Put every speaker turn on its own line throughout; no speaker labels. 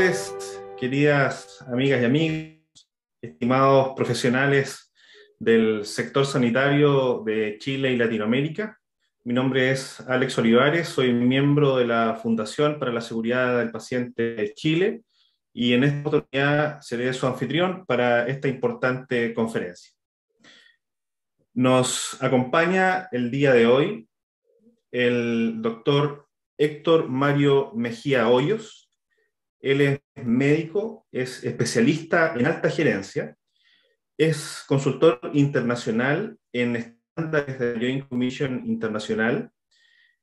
tardes, queridas amigas y amigos, estimados profesionales del sector sanitario de Chile y Latinoamérica. Mi nombre es Alex Olivares, soy miembro de la Fundación para la Seguridad del Paciente de Chile y en esta oportunidad seré su anfitrión para esta importante conferencia. Nos acompaña el día de hoy el doctor Héctor Mario Mejía Hoyos. Él es médico, es especialista en alta gerencia, es consultor internacional en estándares de la Joint Commission Internacional,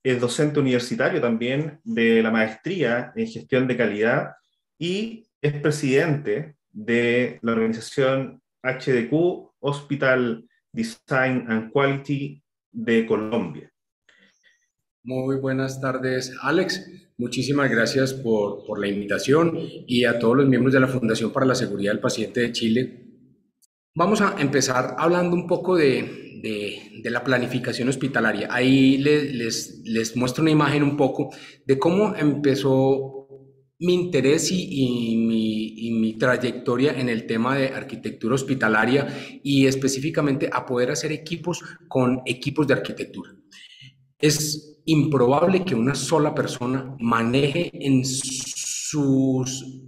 es docente universitario también de la maestría en gestión de calidad y es presidente de la organización HDQ Hospital Design and Quality de Colombia.
Muy buenas tardes, Alex. Muchísimas gracias por la invitación y a todos los miembros de la Fundación para la Seguridad del Paciente de Chile. Vamos a empezar hablando un poco de la planificación hospitalaria. Ahí les muestro una imagen un poco de cómo empezó mi interés y mi trayectoria en el tema de arquitectura hospitalaria y específicamente a poder hacer equipos con equipos de arquitectura. Es improbable que una sola persona maneje en sus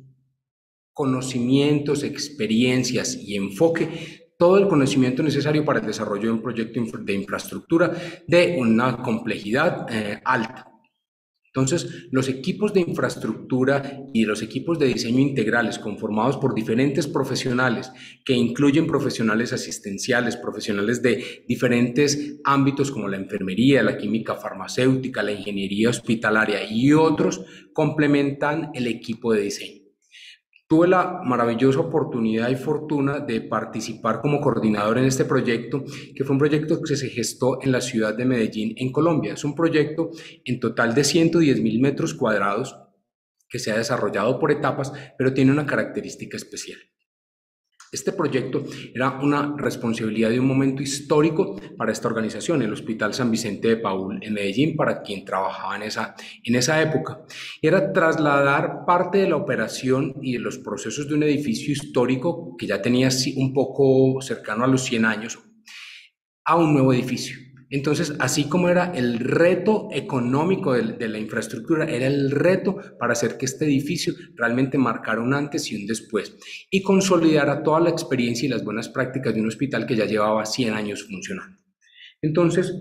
conocimientos, experiencias y enfoque todo el conocimiento necesario para el desarrollo de un proyecto de infraestructura de una complejidad alta. Entonces, los equipos de infraestructura y los equipos de diseño integrales conformados por diferentes profesionales que incluyen profesionales asistenciales, profesionales de diferentes ámbitos como la enfermería, la química farmacéutica, la ingeniería hospitalaria y otros, complementan el equipo de diseño. Tuve la maravillosa oportunidad y fortuna de participar como coordinador en este proyecto, que fue un proyecto que se gestó en la ciudad de Medellín, en Colombia. Es un proyecto en total de 110.000 metros cuadrados que se ha desarrollado por etapas, pero tiene una característica especial. Este proyecto era una responsabilidad de un momento histórico para esta organización, el Hospital San Vicente de Paúl en Medellín, para quien trabajaba en esa época. Era trasladar parte de la operación y de los procesos de un edificio histórico que ya tenía un poco cercano a los 100 años a un nuevo edificio. Entonces, así como era el reto económico de la infraestructura, era el reto para hacer que este edificio realmente marcara un antes y un después y consolidara toda la experiencia y las buenas prácticas de un hospital que ya llevaba 100 años funcionando. Entonces,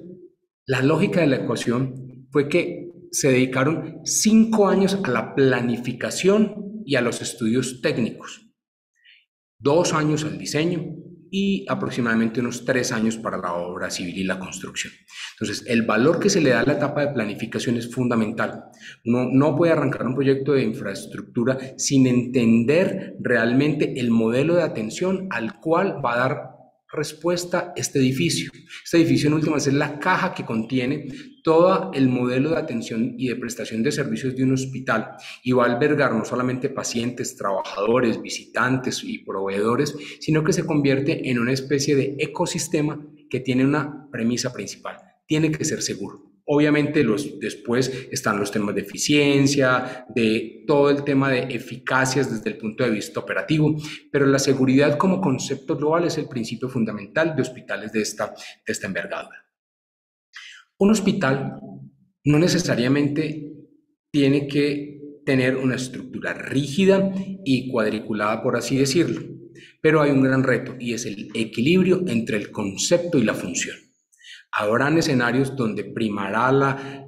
la lógica de la ecuación fue que se dedicaron 5 años a la planificación y a los estudios técnicos, 2 años al diseño y aproximadamente unos 3 años para la obra civil y la construcción. Entonces, el valor que se le da a la etapa de planificación es fundamental. Uno no puede arrancar un proyecto de infraestructura sin entender realmente el modelo de atención al cual va a dar respuesta este edificio. Este edificio en últimas es la caja que contiene todo el modelo de atención y de prestación de servicios de un hospital y va a albergar no solamente pacientes, trabajadores, visitantes y proveedores, sino que se convierte en una especie de ecosistema que tiene una premisa principal: tiene que ser seguro. Obviamente después están los temas de eficiencia, de todo el tema de eficacias desde el punto de vista operativo, pero la seguridad como concepto global es el principio fundamental de hospitales de esta envergadura. Un hospital no necesariamente tiene que tener una estructura rígida y cuadriculada, por así decirlo, pero hay un gran reto y es el equilibrio entre el concepto y la función. Habrán escenarios donde primará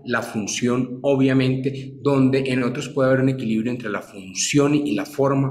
la función, obviamente, donde en otros puede haber un equilibrio entre la función y la forma,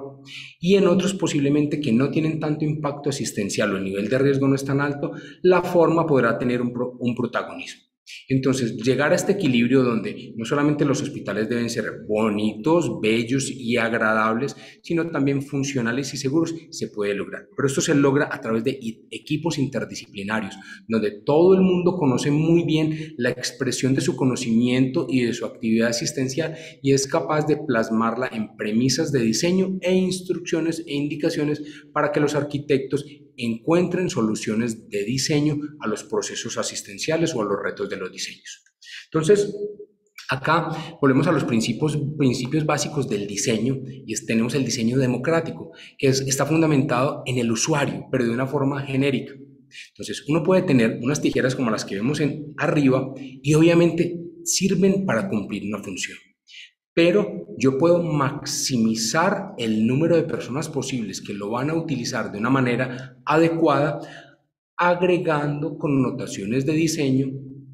y en otros posiblemente que no tienen tanto impacto asistencial o el nivel de riesgo no es tan alto, la forma podrá tener un protagonismo. Entonces, llegar a este equilibrio donde no solamente los hospitales deben ser bonitos, bellos y agradables, sino también funcionales y seguros, se puede lograr. Pero esto se logra a través de equipos interdisciplinarios, donde todo el mundo conoce muy bien la expresión de su conocimiento y de su actividad asistencial y es capaz de plasmarla en premisas de diseño e instrucciones e indicaciones para que los arquitectos encuentren soluciones de diseño a los procesos asistenciales o a los retos de los diseños. Entonces, Acá volvemos a los principios básicos del diseño y tenemos el diseño democrático, que está fundamentado en el usuario, pero de una forma genérica. Entonces, uno puede tener unas tijeras como las que vemos arriba y obviamente sirven para cumplir una función. Pero yo puedo maximizar el número de personas posibles que lo van a utilizar de una manera adecuada, agregando connotaciones de diseño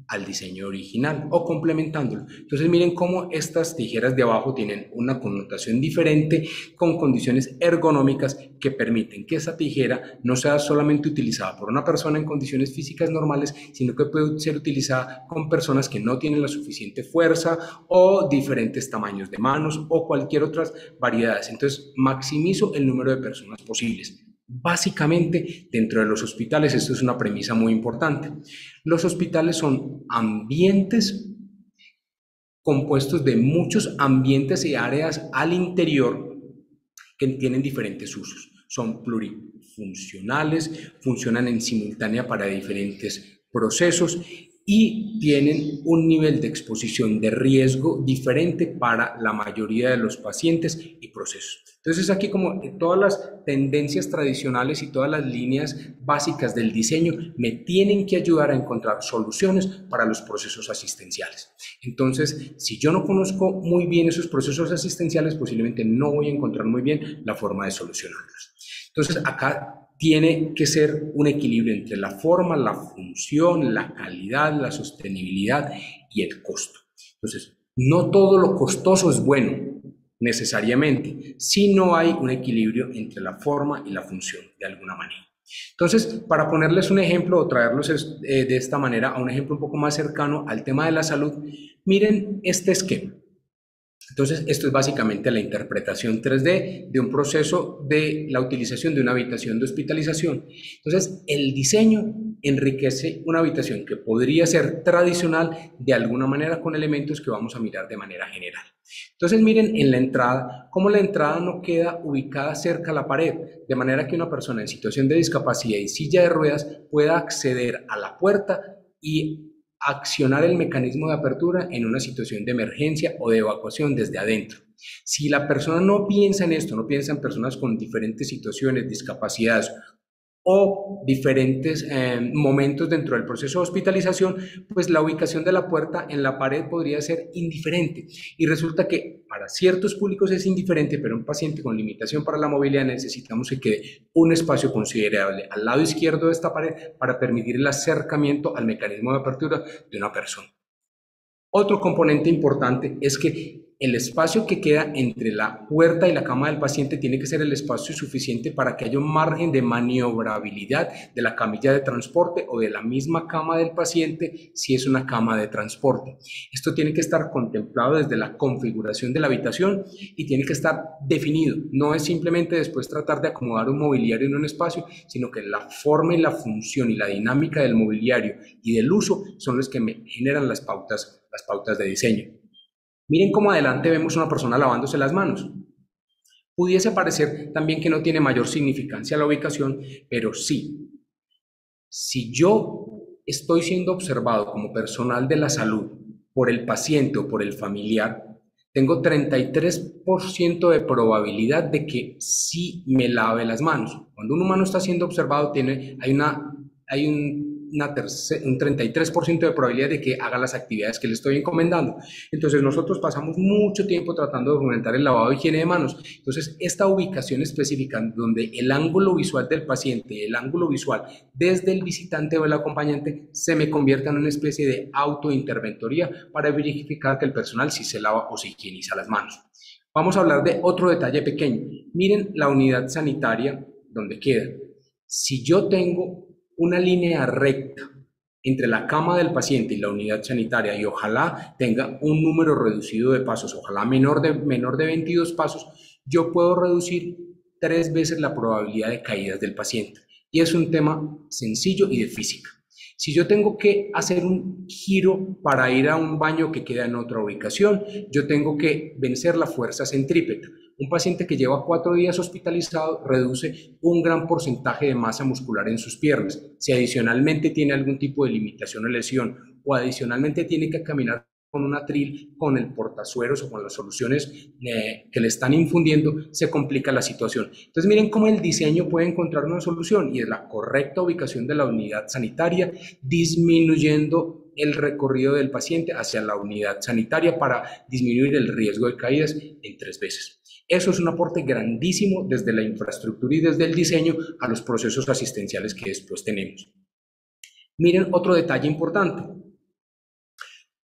al diseño original o complementándolo. Entonces miren cómo estas tijeras de abajo tienen una connotación diferente con condiciones ergonómicas que permiten que esa tijera no sea solamente utilizada por una persona en condiciones físicas normales, sino que puede ser utilizada con personas que no tienen la suficiente fuerza o diferentes tamaños de manos o cualquier otras variedades. Entonces maximizo el número de personas posibles. Básicamente, dentro de los hospitales, esto es una premisa muy importante. Los hospitales son ambientes compuestos de muchos ambientes y áreas al interior que tienen diferentes usos. Son plurifuncionales, funcionan en simultánea para diferentes procesos y tienen un nivel de exposición de riesgo diferente para la mayoría de los pacientes y procesos. Entonces aquí como todas las tendencias tradicionales y todas las líneas básicas del diseño me tienen que ayudar a encontrar soluciones para los procesos asistenciales. Entonces, si yo no conozco muy bien esos procesos asistenciales, posiblemente no voy a encontrar muy bien la forma de solucionarlos. Entonces, acá tiene que ser un equilibrio entre la forma, la función, la calidad, la sostenibilidad y el costo. Entonces, no todo lo costoso es bueno necesariamente, si no hay un equilibrio entre la forma y la función de alguna manera. Entonces, para ponerles un ejemplo o traerlos de esta manera a un ejemplo un poco más cercano al tema de la salud, miren este esquema. Entonces, esto es básicamente la interpretación 3D de un proceso de la utilización de una habitación de hospitalización. Entonces, el diseño enriquece una habitación que podría ser tradicional de alguna manera con elementos que vamos a mirar de manera general. Entonces, miren en la entrada, cómo la entrada no queda ubicada cerca a la pared, de manera que una persona en situación de discapacidad y silla de ruedas pueda acceder a la puerta y accionar el mecanismo de apertura en una situación de emergencia o de evacuación desde adentro. Si la persona no piensa en esto, no piensa en personas con diferentes situaciones, discapacidades o diferentes momentos dentro del proceso de hospitalización, pues la ubicación de la puerta en la pared podría ser indiferente. Y resulta que para ciertos públicos es indiferente, pero un paciente con limitación para la movilidad necesitamos que quede un espacio considerable al lado izquierdo de esta pared para permitir el acercamiento al mecanismo de apertura de una persona. Otro componente importante es que el espacio que queda entre la puerta y la cama del paciente tiene que ser el espacio suficiente para que haya un margen de maniobrabilidad de la camilla de transporte o de la misma cama del paciente si es una cama de transporte. Esto tiene que estar contemplado desde la configuración de la habitación y tiene que estar definido. No es simplemente después tratar de acomodar un mobiliario en un espacio, sino que la forma y la función y la dinámica del mobiliario y del uso son los que me generan las pautas de diseño. Miren cómo adelante vemos una persona lavándose las manos. Pudiese parecer también que no tiene mayor significancia la ubicación, pero sí. Si yo estoy siendo observado como personal de la salud por el paciente o por el familiar, tengo 33% de probabilidad de que sí me lave las manos. Cuando un humano está siendo observado, hay un 33% de probabilidad de que haga las actividades que le estoy encomendando. Entonces nosotros pasamos mucho tiempo tratando de fomentar el lavado de higiene de manos. Entonces esta ubicación específica donde el ángulo visual del paciente y el ángulo visual desde el visitante o el acompañante se me convierta en una especie de autointerventoría para verificar que el personal sí se lava o se higieniza las manos. Vamos a hablar de otro detalle pequeño. Miren la unidad sanitaria donde queda. Si yo tengo una línea recta entre la cama del paciente y la unidad sanitaria y ojalá tenga un número reducido de pasos, ojalá menor de 22 pasos, yo puedo reducir 3 veces la probabilidad de caídas del paciente. Y es un tema sencillo y de física. Si yo tengo que hacer un giro para ir a un baño que queda en otra ubicación, yo tengo que vencer la fuerza centrípeta. Un paciente que lleva 4 días hospitalizado reduce un gran porcentaje de masa muscular en sus piernas. Si adicionalmente tiene algún tipo de limitación o lesión o adicionalmente tiene que caminar con un atril, con el portasueros o con las soluciones que le están infundiendo, se complica la situación. Entonces miren cómo el diseño puede encontrar una solución y es la correcta ubicación de la unidad sanitaria, disminuyendo el recorrido del paciente hacia la unidad sanitaria para disminuir el riesgo de caídas en 3 veces. Eso es un aporte grandísimo desde la infraestructura y desde el diseño a los procesos asistenciales que después tenemos. Miren otro detalle importante.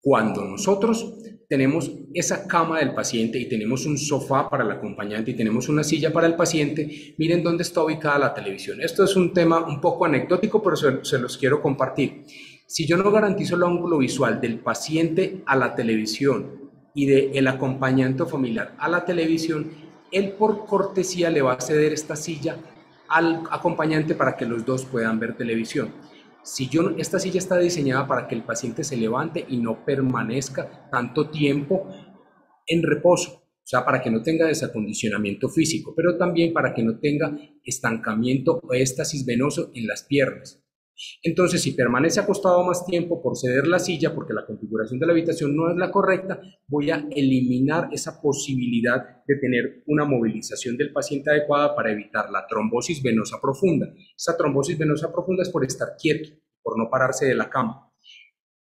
Cuando nosotros tenemos esa cama del paciente y tenemos un sofá para el acompañante y tenemos una silla para el paciente, miren dónde está ubicada la televisión. Esto es un tema un poco anecdótico, pero se los quiero compartir. Si yo no garantizo el ángulo visual del paciente a la televisión y del acompañante familiar a la televisión, él por cortesía le va a ceder esta silla al acompañante para que los dos puedan ver televisión. Si esta silla está diseñada para que el paciente se levante y no permanezca tanto tiempo en reposo, o sea, para que no tenga desacondicionamiento físico, pero también para que no tenga estancamiento o éstasis venoso en las piernas. Entonces, si permanece acostado más tiempo por ceder la silla, porque la configuración de la habitación no es la correcta, voy a eliminar esa posibilidad de tener una movilización del paciente adecuada para evitar la trombosis venosa profunda. Esa trombosis venosa profunda es por estar quieto, por no pararse de la cama.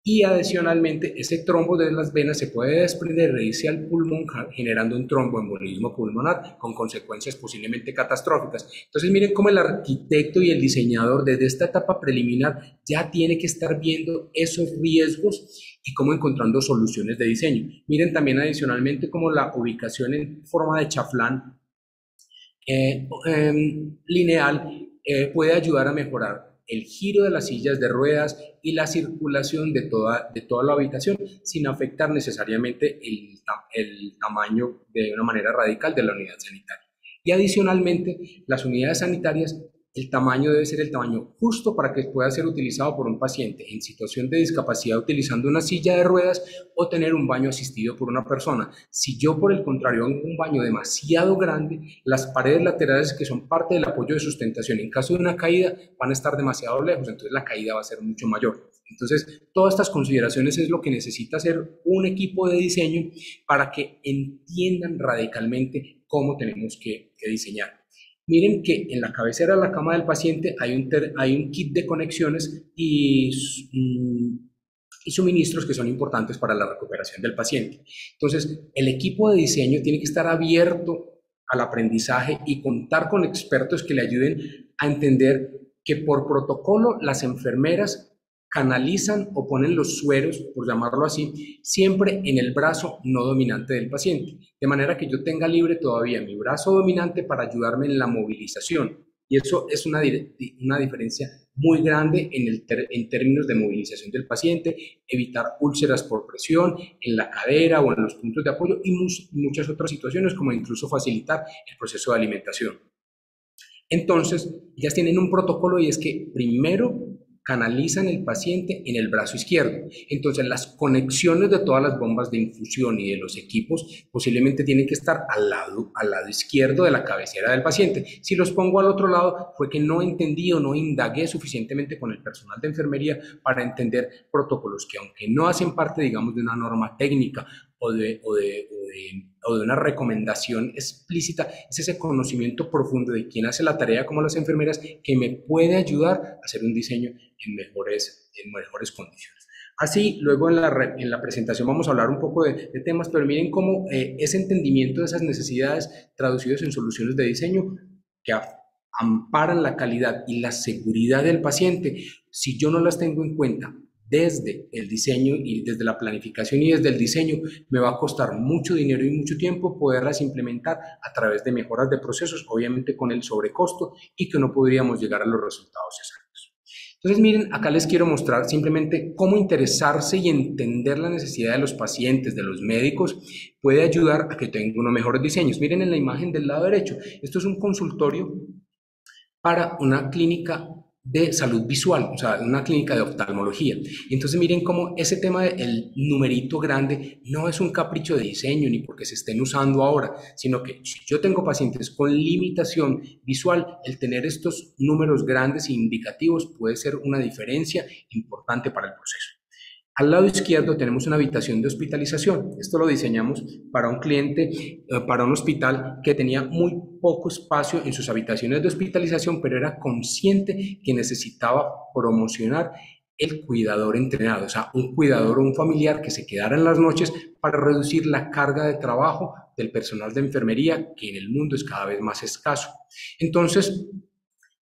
Y adicionalmente, ese trombo de las venas se puede desprender e irse al pulmón generando un tromboembolismo pulmonar con consecuencias posiblemente catastróficas. Entonces miren cómo el arquitecto y el diseñador desde esta etapa preliminar ya tiene que estar viendo esos riesgos y cómo encontrando soluciones de diseño. Miren también adicionalmente cómo la ubicación en forma de chaflán lineal puede ayudar a mejorar el giro de las sillas de ruedas y la circulación de toda la habitación sin afectar necesariamente el tamaño de una manera radical de la unidad sanitaria. Y adicionalmente, las unidades sanitarias, el tamaño debe ser el tamaño justo para que pueda ser utilizado por un paciente en situación de discapacidad utilizando una silla de ruedas o tener un baño asistido por una persona. Si yo, por el contrario, hago un baño demasiado grande, las paredes laterales que son parte del apoyo de sustentación en caso de una caída van a estar demasiado lejos, entonces la caída va a ser mucho mayor. Entonces, todas estas consideraciones es lo que necesita hacer un equipo de diseño para que entiendan radicalmente cómo tenemos que diseñar. Miren que en la cabecera de la cama del paciente hay un kit de conexiones y suministros que son importantes para la recuperación del paciente. Entonces, el equipo de diseño tiene que estar abierto al aprendizaje y contar con expertos que le ayuden a entender que por protocolo las enfermeras canalizan o ponen los sueros, por llamarlo así, siempre en el brazo no dominante del paciente, de manera que yo tenga libre todavía mi brazo dominante para ayudarme en la movilización. Y eso es una diferencia muy grande en términos de movilización del paciente, evitar úlceras por presión en la cadera o en los puntos de apoyo y muchas otras situaciones, como incluso facilitar el proceso de alimentación. Entonces, ellas tienen un protocolo y es que primero canalizan el paciente en el brazo izquierdo. Entonces, las conexiones de todas las bombas de infusión y de los equipos posiblemente tienen que estar al lado izquierdo de la cabecera del paciente. Si los pongo al otro lado, fue que no entendí o no indagué suficientemente con el personal de enfermería para entender protocolos que, aunque no hacen parte, digamos, de una norma técnica o de una recomendación explícita, es ese conocimiento profundo de quién hace la tarea como las enfermeras que me puede ayudar a hacer un diseño en mejores condiciones. Así, luego en la presentación vamos a hablar un poco de temas, pero miren cómo ese entendimiento de esas necesidades traducidos en soluciones de diseño que amparan la calidad y la seguridad del paciente, si yo no las tengo en cuenta desde el diseño y desde la planificación y desde el diseño, me va a costar mucho dinero y mucho tiempo poderlas implementar a través de mejoras de procesos, obviamente con el sobrecosto y que no podríamos llegar a los resultados exactos. Entonces miren, acá les quiero mostrar simplemente cómo interesarse y entender la necesidad de los pacientes, de los médicos, puede ayudar a que tengan unos mejores diseños. Miren en la imagen del lado derecho, esto es un consultorio para una clínica de salud visual, o sea, una clínica de oftalmología. Y entonces miren cómo ese tema del numerito grande no es un capricho de diseño ni porque se estén usando ahora, sino que si yo tengo pacientes con limitación visual, el tener estos números grandes e indicativos puede ser una diferencia importante para el proceso. Al lado izquierdo tenemos una habitación de hospitalización. Esto lo diseñamos para un cliente, para un hospital que tenía muy poco espacio en sus habitaciones de hospitalización, pero era consciente que necesitaba promocionar el cuidador entrenado, o sea, un cuidador o un familiar que se quedara en las noches para reducir la carga de trabajo del personal de enfermería, que en el mundo es cada vez más escaso. Entonces,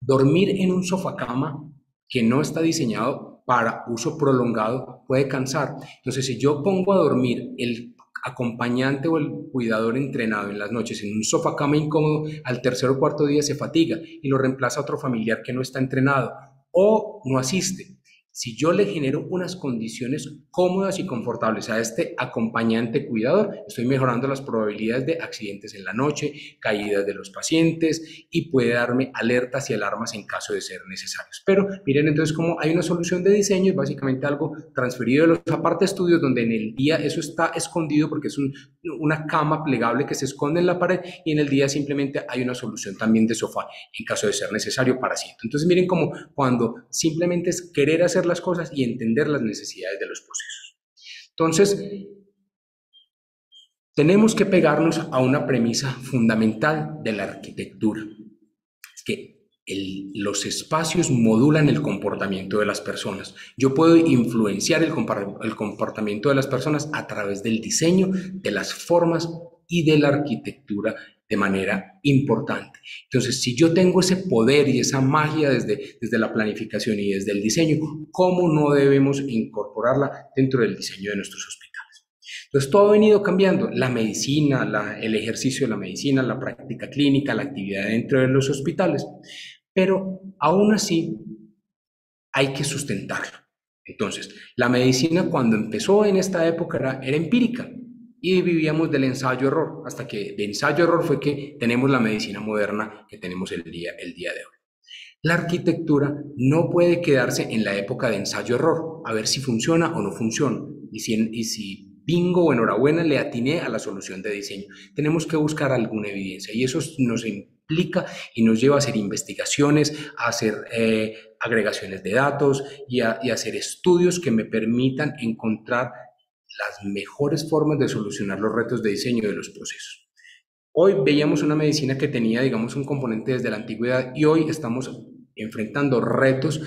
dormir en un sofá-cama que no está diseñado para uso prolongado puede cansar. Entonces, si yo pongo a dormir el acompañante o el cuidador entrenado en las noches en un sofá cama incómodo, al tercer o cuarto día se fatiga y lo reemplaza otro familiar que no está entrenado o no asiste. Si yo le genero unas condiciones cómodas y confortables a este acompañante cuidador, estoy mejorando las probabilidades de accidentes en la noche, caídas de los pacientes y puede darme alertas y alarmas en caso de ser necesarios. Pero miren entonces cómo hay una solución de diseño, es básicamente algo transferido de los aparte estudios donde en el día eso está escondido porque es una cama plegable que se esconde en la pared y en el día simplemente hay una solución también de sofá en caso de ser necesario para asiento. Entonces miren cómo cuando simplemente es querer hacer las cosas y entender las necesidades de los procesos. Entonces, tenemos que pegarnos a una premisa fundamental de la arquitectura, es que los espacios modulan el comportamiento de las personas. Yo puedo influenciar el comportamiento de las personas a través del diseño, de las formas y de la arquitectura de manera importante. Entonces, si yo tengo ese poder y esa magia desde la planificación y desde el diseño, ¿cómo no debemos incorporarla dentro del diseño de nuestros hospitales? Entonces, todo ha venido cambiando. La medicina, el ejercicio de la medicina, la práctica clínica, la actividad dentro de los hospitales. Pero aún así hay que sustentarlo. Entonces, la medicina cuando empezó en esta época era empírica y vivíamos del ensayo-error, hasta que de ensayo-error fue que tenemos la medicina moderna que tenemos el día de hoy. La arquitectura no puede quedarse en la época de ensayo-error, a ver si funciona o no funciona, y si bingo o enhorabuena le atiné a la solución de diseño. Tenemos que buscar alguna evidencia y eso nos implica y nos lleva a hacer investigaciones, a hacer agregaciones de datos y a hacer estudios que me permitan encontrar las mejores formas de solucionar los retos de diseño de los procesos. Hoy veíamos una medicina que tenía, digamos, un componente desde la antigüedad y hoy estamos enfrentando retos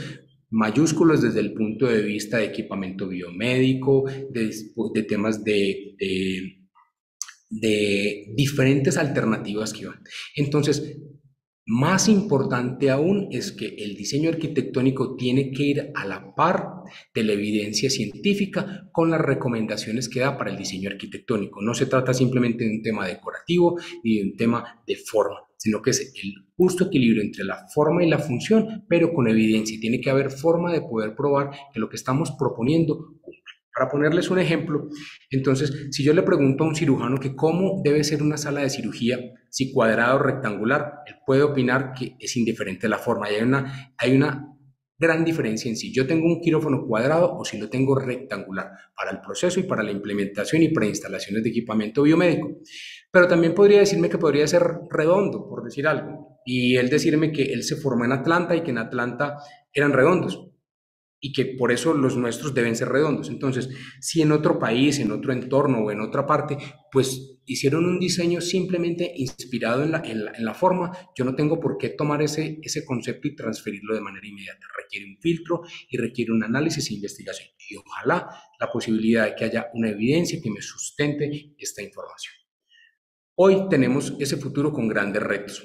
mayúsculos desde el punto de vista de equipamiento biomédico, de temas de diferentes alternativas que van. Entonces, más importante aún es que el diseño arquitectónico tiene que ir a la par de la evidencia científica con las recomendaciones que da para el diseño arquitectónico. No se trata simplemente de un tema decorativo ni de un tema de forma, sino que es el justo equilibrio entre la forma y la función, pero con evidencia. Tiene que haber forma de poder probar que lo que estamos proponiendo cumple. Para ponerles un ejemplo, entonces, si yo le pregunto a un cirujano que cómo debe ser una sala de cirugía, si cuadrado o rectangular, él puede opinar que es indiferente la forma. Y hay una gran diferencia en si yo tengo un quirófano cuadrado o si lo tengo rectangular para el proceso y para la implementación y preinstalaciones de equipamiento biomédico. Pero también podría decirme que podría ser redondo, por decir algo, y él decirme que él se formó en Atlanta y que en Atlanta eran redondos y que por eso los nuestros deben ser redondos. Entonces, si en otro país, en otro entorno o en otra parte, pues hicieron un diseño simplemente inspirado en la forma, yo no tengo por qué tomar ese concepto y transferirlo de manera inmediata. Requiere un filtro y requiere un análisis e investigación. Y ojalá la posibilidad de que haya una evidencia que me sustente esta información. Hoy tenemos ese futuro con grandes retos.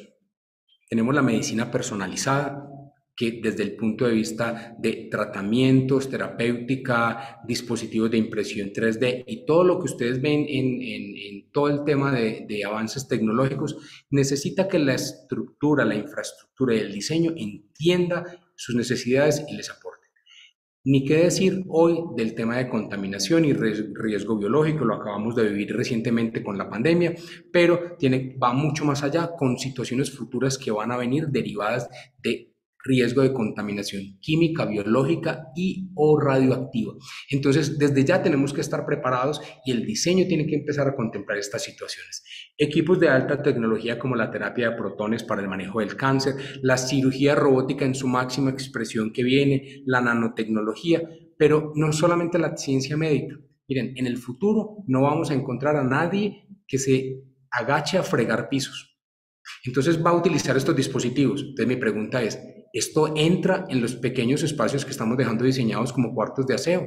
Tenemos la medicina personalizada, que desde el punto de vista de tratamientos, terapéutica, dispositivos de impresión 3D y todo lo que ustedes ven en todo el tema de avances tecnológicos, necesita que la estructura, la infraestructura y el diseño entienda sus necesidades y les aporte. Ni qué decir hoy del tema de contaminación y riesgo biológico, lo acabamos de vivir recientemente con la pandemia, pero va mucho más allá con situaciones futuras que van a venir derivadas de riesgo de contaminación química, biológica y o radioactiva. Entonces, desde ya tenemos que estar preparados y el diseño tiene que empezar a contemplar estas situaciones. Equipos de alta tecnología como la terapia de protones para el manejo del cáncer, la cirugía robótica en su máxima expresión que viene, la nanotecnología, pero no solamente la ciencia médica. Miren, en el futuro no vamos a encontrar a nadie que se agache a fregar pisos. Entonces va a utilizar estos dispositivos. Entonces mi pregunta es, ¿esto entra en los pequeños espacios que estamos dejando diseñados como cuartos de aseo?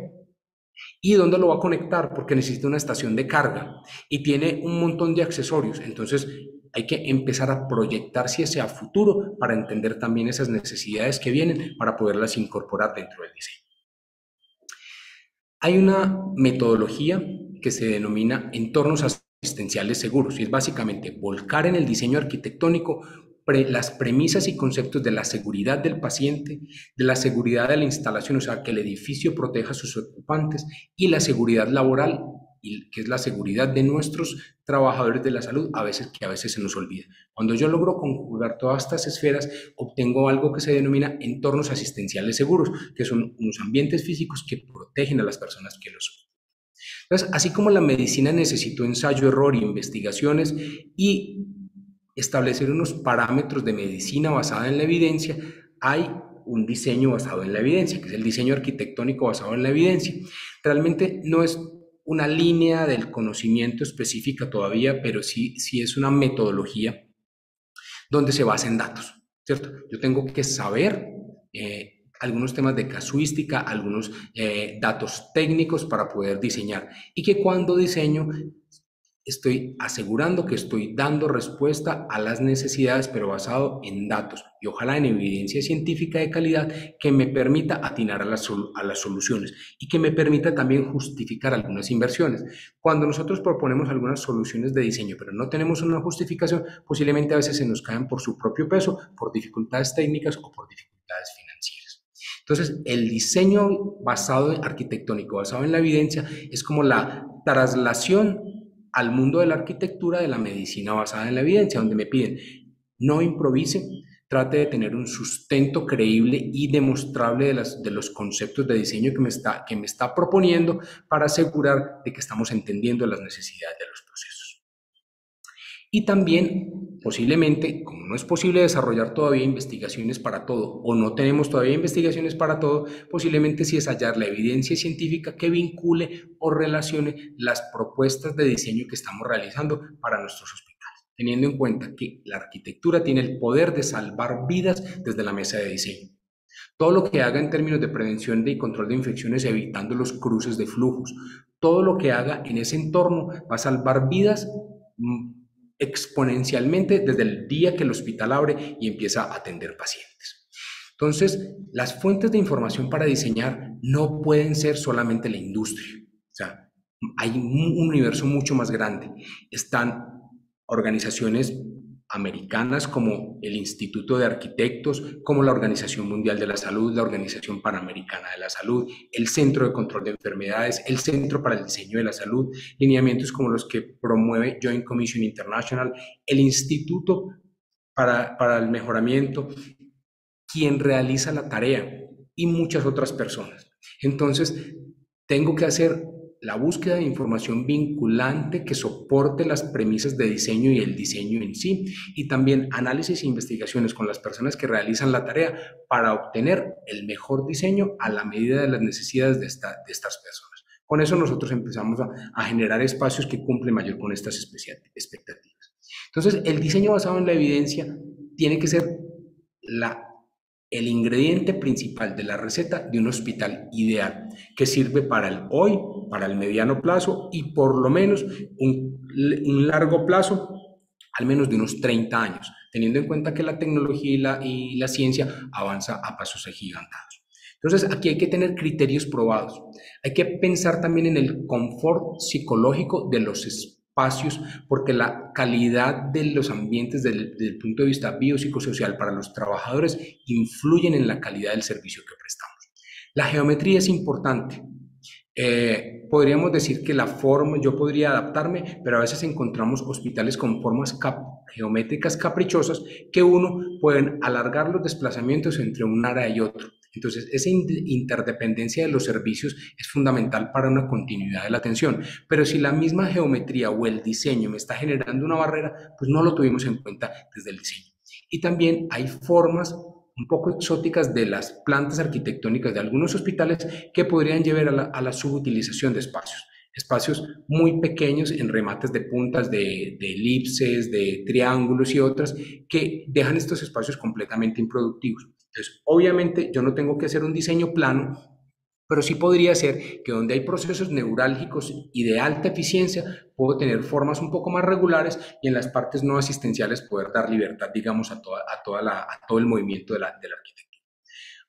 ¿Y dónde lo va a conectar? Porque necesita una estación de carga y tiene un montón de accesorios. Entonces hay que empezar a proyectarse hacia futuro para entender también esas necesidades que vienen para poderlas incorporar dentro del diseño. Hay una metodología que se denomina entornos asistenciales seguros y es básicamente volcar en el diseño arquitectónico las premisas y conceptos de la seguridad del paciente, de la seguridad de la instalación, o sea, que el edificio proteja a sus ocupantes, y la seguridad laboral, que es la seguridad de nuestros trabajadores de la salud, a veces se nos olvida. Cuando yo logro conjugar todas estas esferas, obtengo algo que se denomina entornos asistenciales seguros, que son unos ambientes físicos que protegen a las personas que los usan. Entonces, así como la medicina necesitó ensayo, error e investigaciones y establecer unos parámetros de medicina basada en la evidencia, hay un diseño basado en la evidencia, que es el diseño arquitectónico basado en la evidencia. Realmente no es una línea del conocimiento específica todavía, pero sí es una metodología donde se basa en datos, ¿cierto? Yo tengo que saber algunos temas de casuística, algunos datos técnicos para poder diseñar, y que cuando diseño estoy asegurando que estoy dando respuesta a las necesidades, pero basado en datos y ojalá en evidencia científica de calidad que me permita atinar a las soluciones y que me permita también justificar algunas inversiones. Cuando nosotros proponemos algunas soluciones de diseño, pero no tenemos una justificación, posiblemente a veces se nos caen por su propio peso, por dificultades técnicas o por dificultades financieras. Entonces, el diseño arquitectónico basado en la evidencia es como la traslación al mundo de la arquitectura de la medicina basada en la evidencia, donde me piden no improvise, trate de tener un sustento creíble y demostrable de los conceptos de diseño que me está proponiendo para asegurar de que estamos entendiendo las necesidades de los procesos. Y también, posiblemente, como no es posible desarrollar todavía investigaciones para todo o no tenemos todavía investigaciones para todo, posiblemente sí es hallar la evidencia científica que vincule o relacione las propuestas de diseño que estamos realizando para nuestros hospitales, teniendo en cuenta que la arquitectura tiene el poder de salvar vidas desde la mesa de diseño. Todo lo que haga en términos de prevención y control de infecciones, evitando los cruces de flujos, todo lo que haga en ese entorno va a salvar vidas exponencialmente desde el día que el hospital abre y empieza a atender pacientes. Entonces, las fuentes de información para diseñar no pueden ser solamente la industria. O sea, hay un universo mucho más grande. Están organizaciones americanas como el Instituto de Arquitectos, como la Organización Mundial de la Salud, la Organización Panamericana de la Salud, el Centro de Control de Enfermedades, el Centro para el Diseño de la Salud, lineamientos como los que promueve Joint Commission International, el Instituto para el Mejoramiento, quien realiza la tarea y muchas otras personas. Entonces, tengo que hacer la búsqueda de información vinculante que soporte las premisas de diseño y el diseño en sí, y también análisis e investigaciones con las personas que realizan la tarea para obtener el mejor diseño a la medida de las necesidades de estas personas. Con eso nosotros empezamos a generar espacios que cumplen mayor con estas expectativas. Entonces, el diseño basado en la evidencia tiene que ser el ingrediente principal de la receta de un hospital ideal, que sirve para el hoy, para el mediano plazo y por lo menos un largo plazo, al menos de unos 30 años, teniendo en cuenta que la tecnología y la ciencia avanza a pasos agigantados. Entonces, aquí hay que tener criterios probados. Hay que pensar también en el confort psicológico de los espacios, porque la calidad de los ambientes desde el punto de vista biopsicosocial para los trabajadores influyen en la calidad del servicio que prestamos. La geometría es importante. Podríamos decir que la forma, yo podría adaptarme, pero a veces encontramos hospitales con formas geométricas caprichosas que uno pueden alargar los desplazamientos entre un área y otro. Entonces, esa interdependencia de los servicios es fundamental para una continuidad de la atención, pero si la misma geometría o el diseño me está generando una barrera, pues no lo tuvimos en cuenta desde el diseño. Y también hay formas un poco exóticas de las plantas arquitectónicas de algunos hospitales que podrían llevar a la subutilización de espacios. Espacios muy pequeños en remates de puntas, de elipses, de triángulos y otras, que dejan estos espacios completamente improductivos. Entonces, obviamente, yo no tengo que hacer un diseño plano, pero sí podría ser que donde hay procesos neurálgicos y de alta eficiencia, puedo tener formas un poco más regulares y en las partes no asistenciales poder dar libertad, digamos, a todo el movimiento de la arquitectura.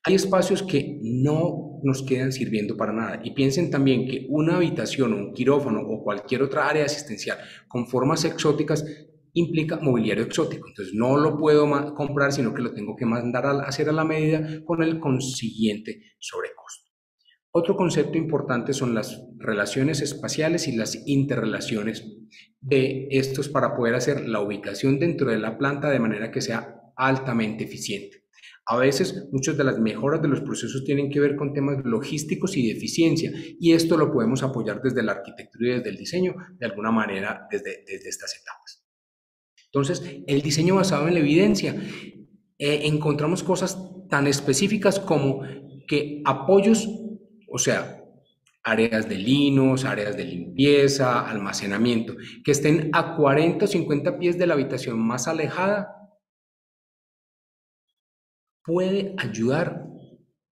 Hay espacios que no nos quedan sirviendo para nada y piensen también que una habitación, un quirófano o cualquier otra área asistencial con formas exóticas implica mobiliario exótico, entonces no lo puedo comprar, sino que lo tengo que mandar a hacer a la medida con el consiguiente sobrecosto. Otro concepto importante son las relaciones espaciales y las interrelaciones de estos para poder hacer la ubicación dentro de la planta de manera que sea altamente eficiente. A veces muchas de las mejoras de los procesos tienen que ver con temas logísticos y de eficiencia y esto lo podemos apoyar desde la arquitectura y desde el diseño de alguna manera desde estas etapas. Entonces, el diseño basado en la evidencia, encontramos cosas tan específicas como que apoyos, o sea, áreas de linos, áreas de limpieza, almacenamiento, que estén a 40 o 50 pies de la habitación más alejada, puede ayudar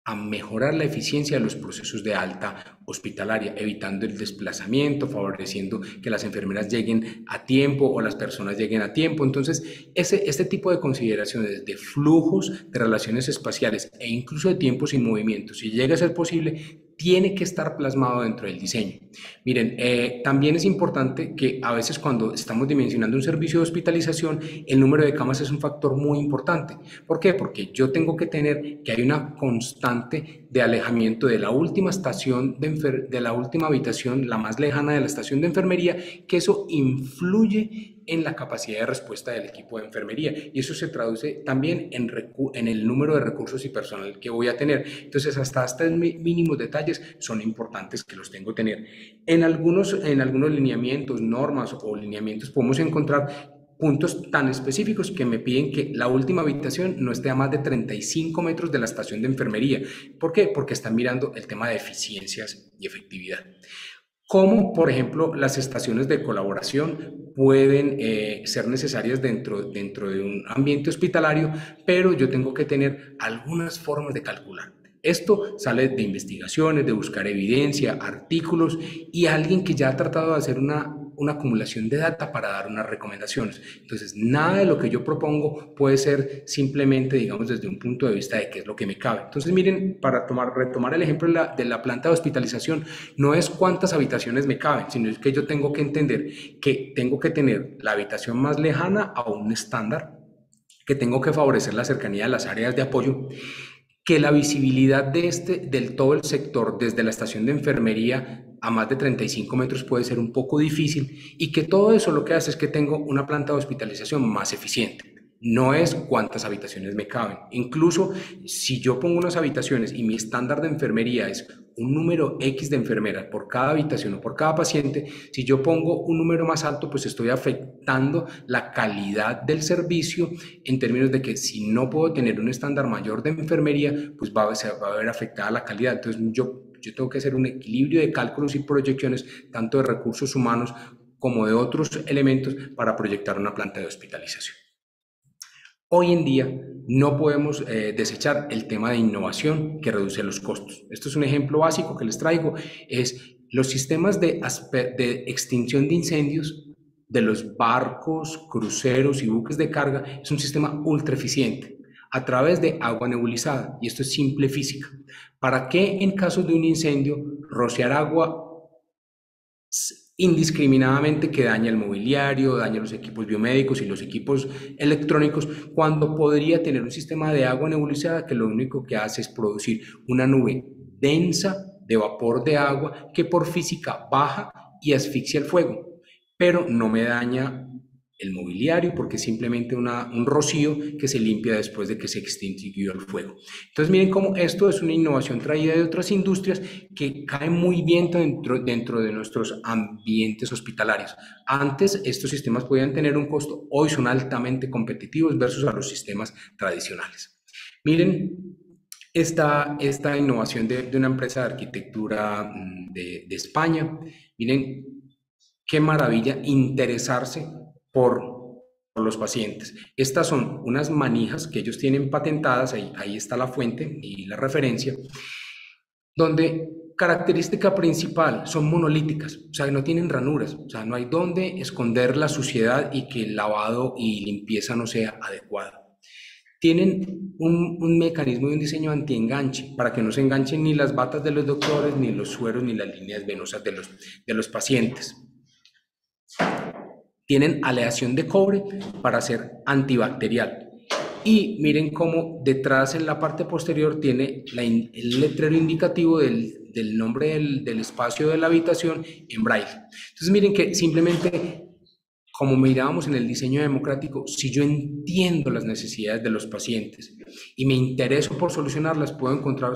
a mejorar la eficiencia de los procesos de alta hospitalaria, evitando el desplazamiento, favoreciendo que las enfermeras lleguen a tiempo o las personas lleguen a tiempo. Entonces, este tipo de consideraciones de flujos, de relaciones espaciales e incluso de tiempos y movimientos, si llega a ser posible, tiene que estar plasmado dentro del diseño. Miren, también es importante que a veces cuando estamos dimensionando un servicio de hospitalización, el número de camas es un factor muy importante. ¿Por qué? Porque yo tengo que tener que hay una constante de alejamiento de la última estación de la última habitación, la más lejana de la estación de enfermería, que eso influye en la capacidad de respuesta del equipo de enfermería y eso se traduce también en el número de recursos y personal que voy a tener. Entonces, hasta estos mínimos detalles son importantes que los tengo que tener. En algunos lineamientos, normas o lineamientos podemos encontrar puntos tan específicos que me piden que la última habitación no esté a más de 35 metros de la estación de enfermería. ¿Por qué? Porque están mirando el tema de eficiencias y efectividad. Como, por ejemplo, las estaciones de colaboración pueden ser necesarias dentro de un ambiente hospitalario, pero yo tengo que tener algunas formas de calcular. Esto sale de investigaciones, de buscar evidencia, artículos y alguien que ya ha tratado de hacer una acumulación de data para dar unas recomendaciones. Entonces, nada de lo que yo propongo puede ser simplemente, digamos, desde un punto de vista de qué es lo que me cabe. Entonces, miren, para retomar el ejemplo de la planta de hospitalización, no es cuántas habitaciones me caben, sino es que yo tengo que entender que tengo que tener la habitación más lejana a un estándar, que tengo que favorecer la cercanía de las áreas de apoyo, que la visibilidad del todo el sector desde la estación de enfermería a más de 35 metros puede ser un poco difícil y que todo eso lo que hace es que tengo una planta de hospitalización más eficiente. No es cuántas habitaciones me caben. Incluso si yo pongo unas habitaciones y mi estándar de enfermería es un número X de enfermeras por cada habitación o por cada paciente, si yo pongo un número más alto, pues estoy afectando la calidad del servicio en términos de que si no puedo tener un estándar mayor de enfermería, pues se va a ver afectada la calidad. Entonces yo tengo que hacer un equilibrio de cálculos y proyecciones, tanto de recursos humanos como de otros elementos para proyectar una planta de hospitalización. Hoy en día no podemos desechar el tema de innovación que reduce los costos. Esto es un ejemplo básico que les traigo, es los sistemas de extinción de incendios de los barcos, cruceros y buques de carga es un sistema ultra eficiente a través de agua nebulizada, y esto es simple física. ¿Para qué en caso de un incendio rociar agua indiscriminadamente que daña el mobiliario, daña los equipos biomédicos y los equipos electrónicos, cuando podría tener un sistema de agua nebulizada que lo único que hace es producir una nube densa de vapor de agua que por física baja y asfixia el fuego, pero no me daña el mobiliario porque es simplemente un rocío que se limpia después de que se extinguió el fuego. Entonces miren cómo esto es una innovación traída de otras industrias que cae muy bien dentro de nuestros ambientes hospitalarios. Antes estos sistemas podían tener un costo, hoy son altamente competitivos versus a los sistemas tradicionales. Miren esta innovación de una empresa de arquitectura de España. Miren qué maravilla interesarse por los pacientes. Estas son unas manijas que ellos tienen patentadas, ahí está la fuente y la referencia, donde característica principal son monolíticas, o sea, no tienen ranuras, o sea, no hay donde esconder la suciedad y que el lavado y limpieza no sea adecuado. Tienen un mecanismo y un diseño anti-enganche para que no se enganchen ni las batas de los doctores, ni los sueros, ni las líneas venosas de los pacientes. Tienen aleación de cobre para ser antibacterial. Y miren cómo detrás en la parte posterior tiene el letrero indicativo del nombre del espacio de la habitación en braille. Entonces miren que simplemente, como mirábamos en el diseño democrático, si yo entiendo las necesidades de los pacientes y me intereso por solucionarlas, puedo encontrar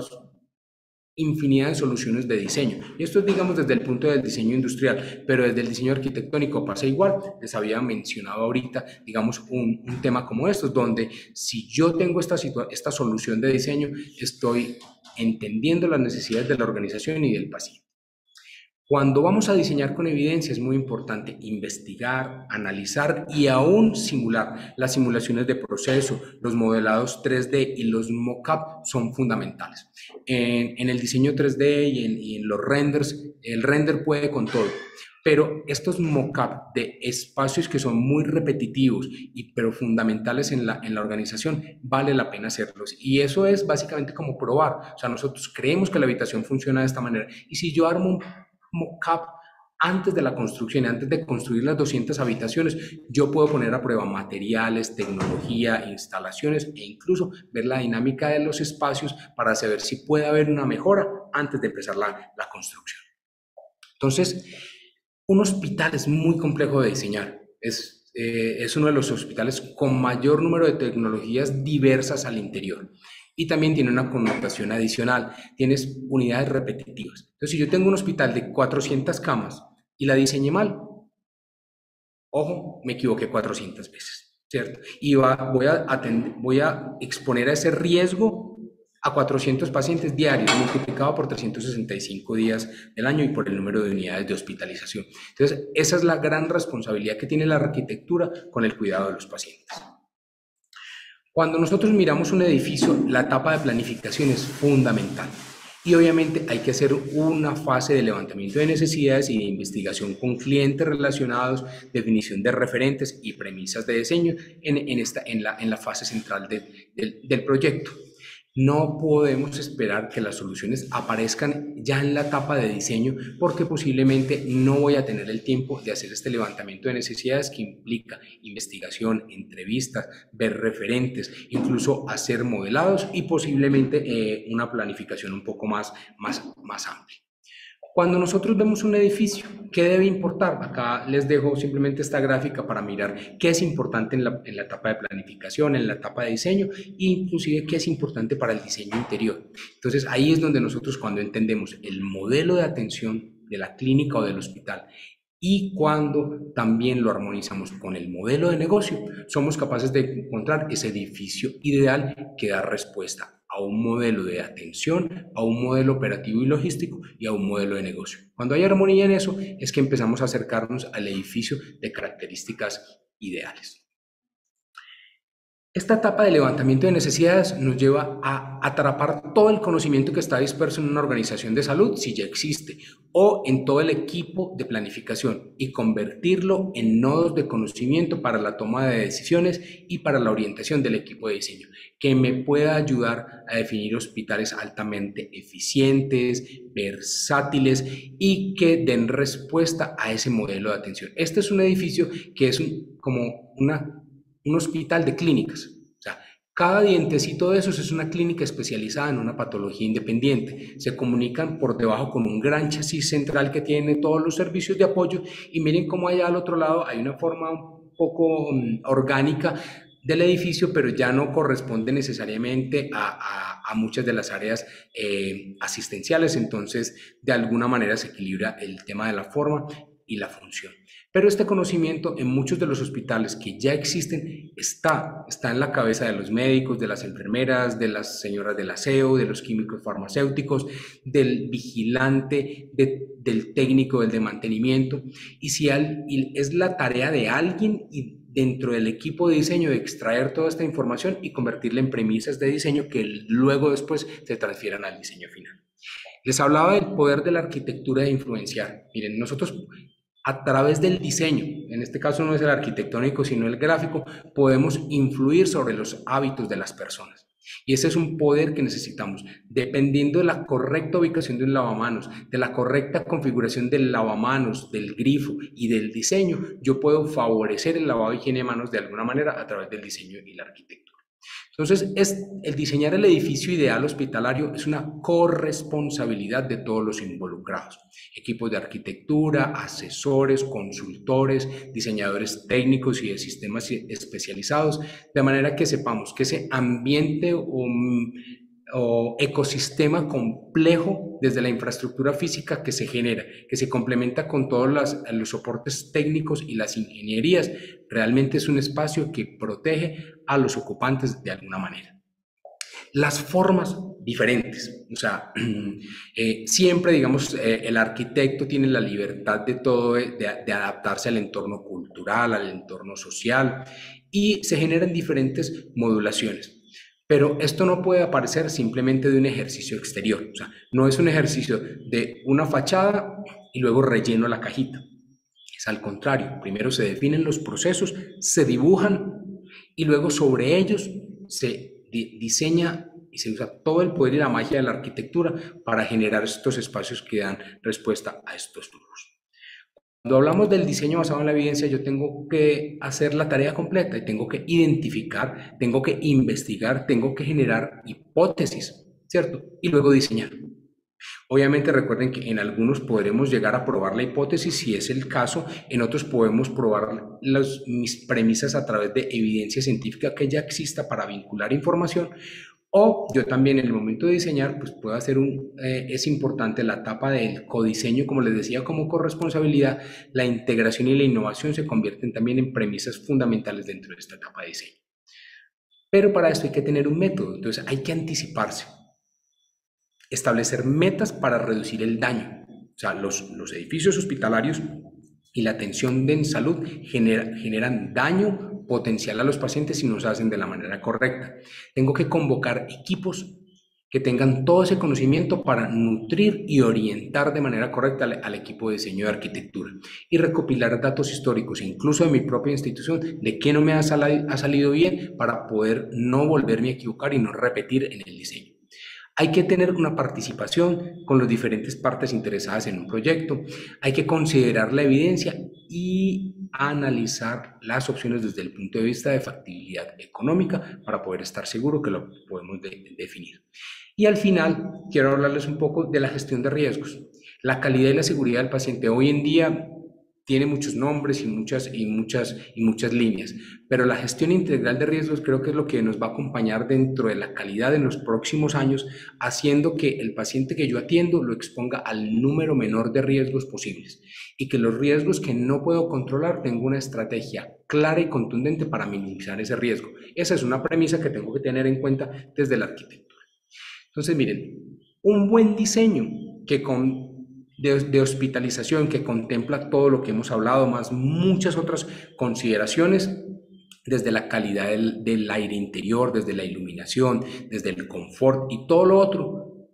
infinidad de soluciones de diseño. Y esto es, digamos, desde el punto del diseño industrial, pero desde el diseño arquitectónico pasa igual. Les había mencionado ahorita, digamos, un tema como estos, donde si yo tengo esta solución de diseño, estoy entendiendo las necesidades de la organización y del paciente. Cuando vamos a diseñar con evidencia es muy importante investigar, analizar y aún simular. Las simulaciones de proceso, los modelados 3D y los mock-up son fundamentales. En el diseño 3D y en los renders, el render puede con todo, pero estos mock-up de espacios que son muy repetitivos pero fundamentales en la organización, vale la pena hacerlos. Y eso es básicamente como probar. O sea, nosotros creemos que la habitación funciona de esta manera. Y si yo armo un mock-up antes de la construcción, antes de construir las 200 habitaciones, yo puedo poner a prueba materiales, tecnología, instalaciones e incluso ver la dinámica de los espacios para saber si puede haber una mejora antes de empezar la construcción. Entonces, un hospital es muy complejo de diseñar. Es uno de los hospitales con mayor número de tecnologías diversas al interior. Y también tiene una connotación adicional, tienes unidades repetitivas. Entonces, si yo tengo un hospital de 400 camas y la diseñé mal, ojo, me equivoqué 400 veces, ¿cierto? Y voy a exponer a ese riesgo a 400 pacientes diarios, multiplicado por 365 días del año y por el número de unidades de hospitalización. Entonces, esa es la gran responsabilidad que tiene la arquitectura con el cuidado de los pacientes. Cuando nosotros miramos un edificio, la etapa de planificación es fundamental. Y obviamente hay que hacer una fase de levantamiento de necesidades y de investigación con clientes relacionados, definición de referentes y premisas de diseño en la fase central del proyecto. No podemos esperar que las soluciones aparezcan ya en la etapa de diseño porque posiblemente no voy a tener el tiempo de hacer este levantamiento de necesidades que implica investigación, entrevistas, ver referentes, incluso hacer modelados y posiblemente una planificación un poco más amplia. Cuando nosotros vemos un edificio, ¿qué debe importar? Acá les dejo simplemente esta gráfica para mirar qué es importante en la etapa de planificación, en la etapa de diseño e inclusive qué es importante para el diseño interior. Entonces ahí es donde nosotros cuando entendemos el modelo de atención de la clínica o del hospital y cuando también lo armonizamos con el modelo de negocio, somos capaces de encontrar ese edificio ideal que da respuesta a un modelo de atención, a un modelo operativo y logístico y a un modelo de negocio. Cuando hay armonía en eso, es que empezamos a acercarnos al edificio de características ideales. Esta etapa de levantamiento de necesidades nos lleva a atrapar todo el conocimiento que está disperso en una organización de salud, si ya existe, o en todo el equipo de planificación y convertirlo en nodos de conocimiento para la toma de decisiones y para la orientación del equipo de diseño, que me pueda ayudar a definir hospitales altamente eficientes, versátiles y que den respuesta a ese modelo de atención. Este es un edificio que es como un hospital de clínicas. O sea, Cada dientecito de esos es una clínica especializada en una patología independiente. Se comunican por debajo con un gran chasis central que tiene todos los servicios de apoyo y miren cómo allá al otro lado hay una forma un poco orgánica del edificio, pero ya no corresponde necesariamente a muchas de las áreas asistenciales, entonces de alguna manera se equilibra el tema de la forma y la función. Pero este conocimiento en muchos de los hospitales que ya existen está en la cabeza de los médicos, de las enfermeras, de las señoras del aseo, de los químicos farmacéuticos, del vigilante, del técnico, del de mantenimiento. Y si es la tarea de alguien y dentro del equipo de diseño de extraer toda esta información y convertirla en premisas de diseño que luego después se transfieran al diseño final. Les hablaba del poder de la arquitectura de influenciar. Miren, nosotros a través del diseño, en este caso no es el arquitectónico, sino el gráfico, podemos influir sobre los hábitos de las personas. Y ese es un poder que necesitamos. Dependiendo de la correcta ubicación de un lavamanos, de la correcta configuración del lavamanos, del grifo y del diseño, yo puedo favorecer el lavado de higiene de manos de alguna manera a través del diseño y la arquitectura. Entonces, el diseñar el edificio ideal hospitalario es una corresponsabilidad de todos los involucrados. Equipos de arquitectura, asesores, consultores, diseñadores técnicos y de sistemas especializados, de manera que sepamos que ese ambiente o ecosistema complejo desde la infraestructura física que se genera, que se complementa con todos los soportes técnicos y las ingenierías, realmente es un espacio que protege a los ocupantes de alguna manera. Las formas diferentes, o sea, siempre, digamos, el arquitecto tiene la libertad de todo, de adaptarse al entorno cultural, al entorno social, y se generan diferentes modulaciones. Pero esto no puede aparecer simplemente de un ejercicio exterior, o sea, no es un ejercicio de una fachada y luego relleno la cajita. Es al contrario, primero se definen los procesos, se dibujan y luego sobre ellos se diseña y se usa todo el poder y la magia de la arquitectura para generar estos espacios que dan respuesta a estos flujos. Cuando hablamos del diseño basado en la evidencia, yo tengo que hacer la tarea completa y tengo que identificar, tengo que investigar, tengo que generar hipótesis, ¿cierto? Y luego diseñar. Obviamente recuerden que en algunos podremos llegar a probar la hipótesis si es el caso, en otros podemos probar mis premisas a través de evidencia científica que ya exista para vincular información, o yo también en el momento de diseñar pues puedo hacer es importante la etapa del codiseño, como les decía, como corresponsabilidad, la integración y la innovación se convierten también en premisas fundamentales dentro de esta etapa de diseño. Pero para esto hay que tener un método, entonces hay que anticiparse. Establecer metas para reducir el daño. O sea, los edificios hospitalarios y la atención en salud generan daño potencial a los pacientes si no se hacen de la manera correcta. Tengo que convocar equipos que tengan todo ese conocimiento para nutrir y orientar de manera correcta al equipo de diseño de arquitectura y recopilar datos históricos, incluso de mi propia institución, de qué no me ha salido bien para poder no volverme a equivocar y no repetir en el diseño. Hay que tener una participación con las diferentes partes interesadas en un proyecto, hay que considerar la evidencia y analizar las opciones desde el punto de vista de factibilidad económica para poder estar seguro que lo podemos definir. Y al final, quiero hablarles un poco de la gestión de riesgos. La calidad y la seguridad del paciente hoy en día tiene muchos nombres y muchas líneas, pero la gestión integral de riesgos creo que es lo que nos va a acompañar dentro de la calidad en los próximos años, haciendo que el paciente que yo atiendo lo exponga al número menor de riesgos posibles y que los riesgos que no puedo controlar tengo una estrategia clara y contundente para minimizar ese riesgo. Esa es una premisa que tengo que tener en cuenta desde la arquitectura. Entonces, miren, un buen diseño de hospitalización que contempla todo lo que hemos hablado, más muchas otras consideraciones, desde la calidad del aire interior, desde la iluminación, desde el confort y todo lo otro,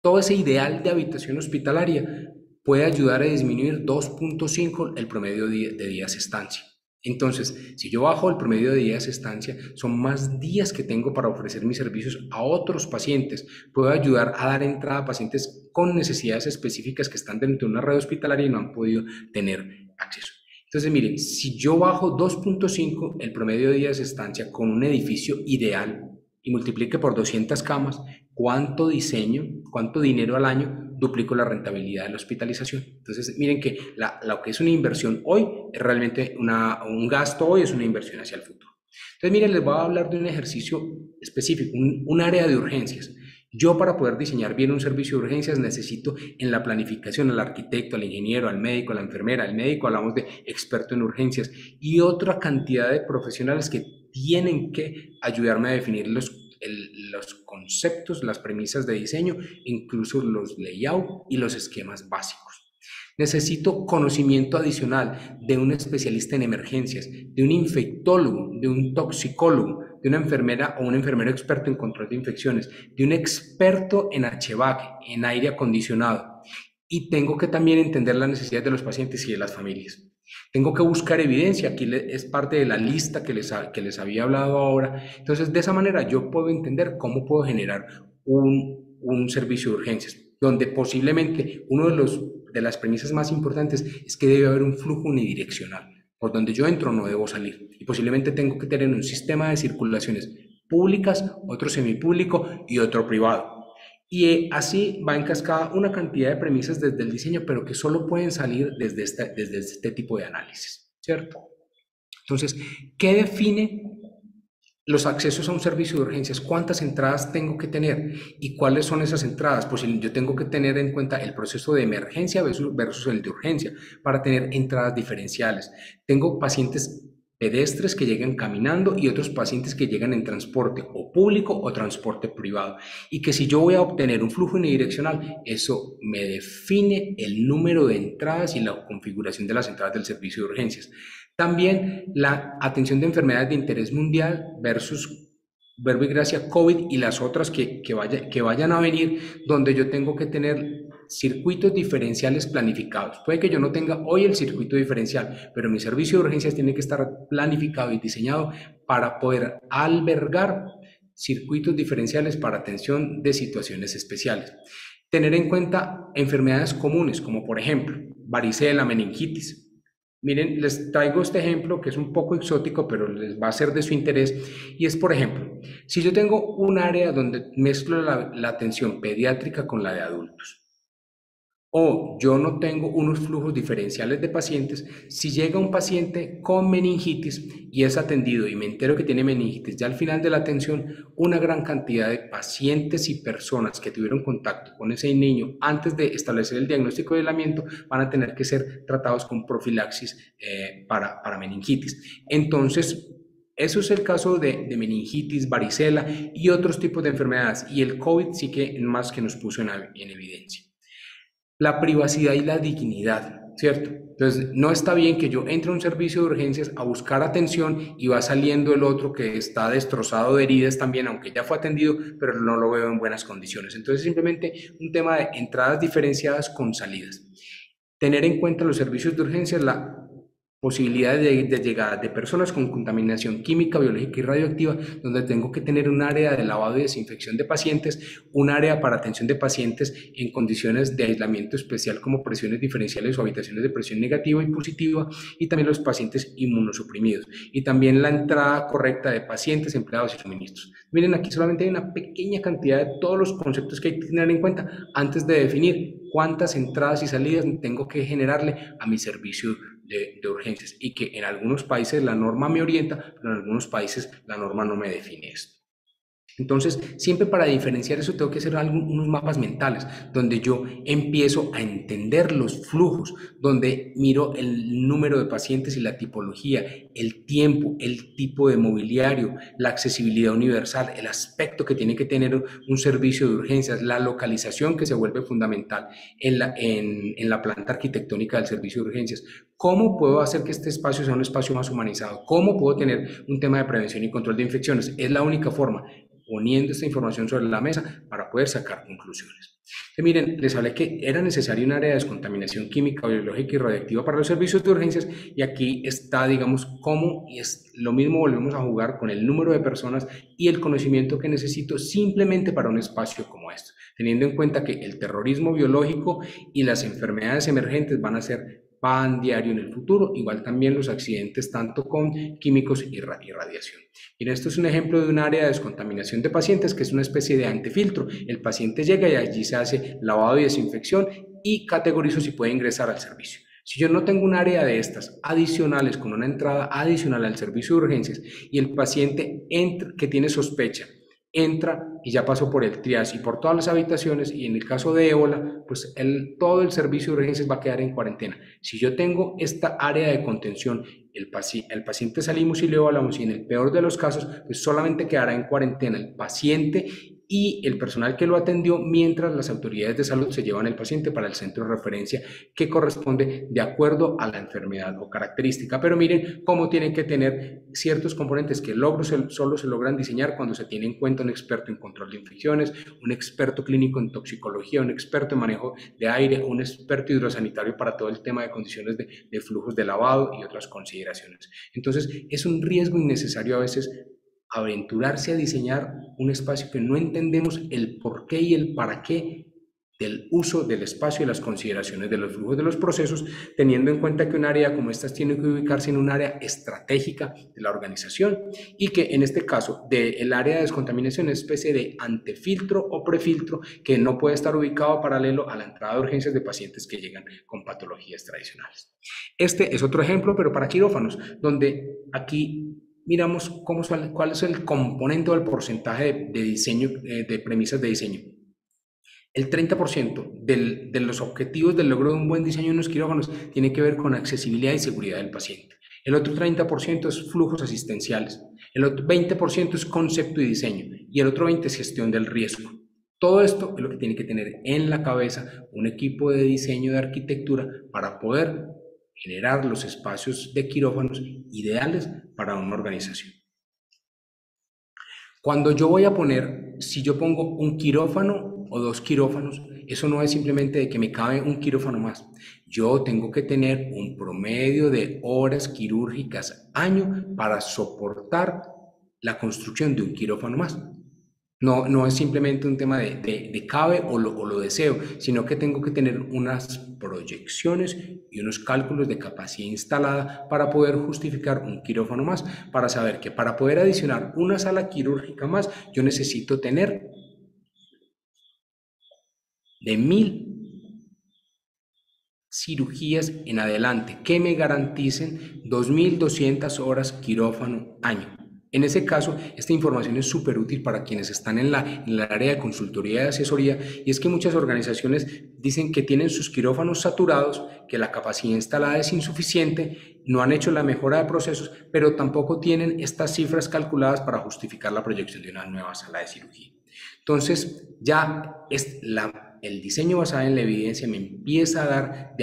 todo ese ideal de habitación hospitalaria puede ayudar a disminuir 2.5 el promedio de días de estancia. Entonces, si yo bajo el promedio de días de estancia, son más días que tengo para ofrecer mis servicios a otros pacientes. Puedo ayudar a dar entrada a pacientes con necesidades específicas que están dentro de una red hospitalaria y no han podido tener acceso. Entonces, miren, si yo bajo 2.5 el promedio de días de estancia con un edificio ideal, y multiplique por 200 camas, ¿cuánto diseño, cuánto dinero al año duplico la rentabilidad de la hospitalización? Entonces, miren que lo que es una inversión hoy es realmente un gasto hoy, es una inversión hacia el futuro. Entonces, miren, les voy a hablar de un ejercicio específico, un área de urgencias. Yo para poder diseñar bien un servicio de urgencias necesito en la planificación al arquitecto, al ingeniero, al médico, a la enfermera, al médico, hablamos de experto en urgencias y otra cantidad de profesionales que tienen que ayudarme a definir los conceptos, las premisas de diseño, incluso los layout y los esquemas básicos. Necesito conocimiento adicional de un especialista en emergencias, de un infectólogo, de un toxicólogo, de una enfermera o un enfermero experto en control de infecciones, de un experto en HVAC, en aire acondicionado. Y tengo que también entender las necesidades de los pacientes y de las familias. Tengo que buscar evidencia, aquí es parte de la lista que les había hablado ahora. Entonces, de esa manera yo puedo entender cómo puedo generar un servicio de urgencias, donde posiblemente uno de las premisas más importantes es que debe haber un flujo unidireccional. Por donde yo entro no debo salir. Y posiblemente tengo que tener un sistema de circulaciones públicas, otro semipúblico y otro privado. Y así va en cascada una cantidad de premisas desde el diseño, pero que solo pueden salir desde este tipo de análisis, ¿cierto? Entonces, ¿qué define los accesos a un servicio de urgencias? ¿Cuántas entradas tengo que tener? ¿Y cuáles son esas entradas? Pues yo tengo que tener en cuenta el proceso de emergencia versus el de urgencia para tener entradas diferenciales. Tengo pacientes pedestres que llegan caminando y otros pacientes que llegan en transporte o público o transporte privado. Y que si yo voy a obtener un flujo unidireccional, eso me define el número de entradas y la configuración de las entradas del servicio de urgencias. También la atención de enfermedades de interés mundial versus verbo y gracia COVID y las otras que vayan a venir, donde yo tengo que tener circuitos diferenciales planificados. Puede que yo no tenga hoy el circuito diferencial, pero mi servicio de urgencias tiene que estar planificado y diseñado para poder albergar circuitos diferenciales para atención de situaciones especiales. Tener en cuenta enfermedades comunes, como por ejemplo varicela, meningitis. Miren, les traigo este ejemplo que es un poco exótico, pero les va a ser de su interés. Y es, por ejemplo, si yo tengo un área donde mezclo la atención pediátrica con la de adultos, o yo no tengo unos flujos diferenciales de pacientes, si llega un paciente con meningitis y es atendido y me entero que tiene meningitis, ya al final de la atención, una gran cantidad de pacientes y personas que tuvieron contacto con ese niño antes de establecer el diagnóstico de aislamiento van a tener que ser tratados con profilaxis para meningitis. Entonces, eso es el caso de meningitis, varicela y otros tipos de enfermedades. Y el COVID sí que más que nos puso en evidencia. La privacidad y la dignidad, ¿cierto? Entonces, no está bien que yo entre a un servicio de urgencias a buscar atención y va saliendo el otro que está destrozado de heridas también, aunque ya fue atendido, pero no lo veo en buenas condiciones. Entonces, simplemente un tema de entradas diferenciadas con salidas. Tener en cuenta los servicios de urgencias, la posibilidad de llegada de personas con contaminación química, biológica y radioactiva, donde tengo que tener un área de lavado y desinfección de pacientes, un área para atención de pacientes en condiciones de aislamiento especial como presiones diferenciales o habitaciones de presión negativa y positiva, y también los pacientes inmunosuprimidos, y también la entrada correcta de pacientes, empleados y suministros. Miren, aquí solamente hay una pequeña cantidad de todos los conceptos que hay que tener en cuenta antes de definir cuántas entradas y salidas tengo que generarle a mi servicio de urgencias, y que en algunos países la norma me orienta, pero en algunos países la norma no me define esto. Entonces, siempre para diferenciar eso tengo que hacer unos mapas mentales, donde yo empiezo a entender los flujos, donde miro el número de pacientes y la tipología, el tiempo, el tipo de mobiliario, la accesibilidad universal, el aspecto que tiene que tener un servicio de urgencias, la localización que se vuelve fundamental en la planta arquitectónica del servicio de urgencias. ¿Cómo puedo hacer que este espacio sea un espacio más humanizado? ¿Cómo puedo tener un tema de prevención y control de infecciones? Es la única forma, poniendo esta información sobre la mesa para poder sacar conclusiones. Miren, les hablé que era necesario un área de descontaminación química, biológica y radiactiva para los servicios de urgencias, y aquí está, digamos, cómo, y es lo mismo, volvemos a jugar con el número de personas y el conocimiento que necesito simplemente para un espacio como este, teniendo en cuenta que el terrorismo biológico y las enfermedades emergentes van a ser pan diario en el futuro, igual también los accidentes tanto con químicos y radiación. Miren, esto es un ejemplo de un área de descontaminación de pacientes que es una especie de antefiltro. El paciente llega y allí se hace lavado y desinfección y categorizo si puede ingresar al servicio. Si yo no tengo un área de estas adicionales con una entrada adicional al servicio de urgencias y el paciente entra, que tiene sospecha, entra y ya pasó por el triage y por todas las habitaciones, y en el caso de ébola, pues todo el servicio de urgencias va a quedar en cuarentena. Si yo tengo esta área de contención, el paciente salimos y le evaluamos y en el peor de los casos, pues solamente quedará en cuarentena el paciente y el personal que lo atendió, mientras las autoridades de salud se llevan el paciente para el centro de referencia que corresponde de acuerdo a la enfermedad o característica. Pero miren cómo tienen que tener ciertos componentes que solo se logran diseñar cuando se tiene en cuenta un experto en control de infecciones, un experto clínico en toxicología, un experto en manejo de aire, un experto hidrosanitario para todo el tema de condiciones de flujos de lavado y otras consideraciones. Entonces, es un riesgo innecesario a veces aventurarse a diseñar un espacio que no entendemos el por qué y el para qué del uso del espacio y las consideraciones de los flujos de los procesos, teniendo en cuenta que un área como estas tiene que ubicarse en un área estratégica de la organización y que en este caso del área de descontaminación es una especie de antefiltro o prefiltro que no puede estar ubicado paralelo a la entrada de urgencias de pacientes que llegan con patologías tradicionales. Este es otro ejemplo, pero para quirófanos, donde aquí miramos cuál es el componente o el porcentaje de diseño, de premisas de diseño. El 30% de los objetivos del logro de un buen diseño en los quirófanos tiene que ver con accesibilidad y seguridad del paciente. El otro 30% es flujos asistenciales. El otro 20% es concepto y diseño. Y el otro 20% es gestión del riesgo. Todo esto es lo que tiene que tener en la cabeza un equipo de diseño de arquitectura para poder generar los espacios de quirófanos ideales para una organización. Cuando yo voy a poner, si yo pongo un quirófano o 2 quirófanos, eso no es simplemente de que me cabe un quirófano más. Yo tengo que tener un promedio de horas quirúrgicas año para soportar la construcción de un quirófano más. No es simplemente un tema de cabe o lo deseo, sino que tengo que tener unas proyecciones y unos cálculos de capacidad instalada para poder justificar un quirófano más, para saber que para poder adicionar una sala quirúrgica más, yo necesito tener de 1000 cirugías en adelante que me garanticen 2200 horas quirófano año. En ese caso, esta información es súper útil para quienes están en el área de consultoría y de asesoría, y es que muchas organizaciones dicen que tienen sus quirófanos saturados, que la capacidad instalada es insuficiente, no han hecho la mejora de procesos, pero tampoco tienen estas cifras calculadas para justificar la proyección de una nueva sala de cirugía. Entonces, ya es el diseño basado en la evidencia me empieza a dar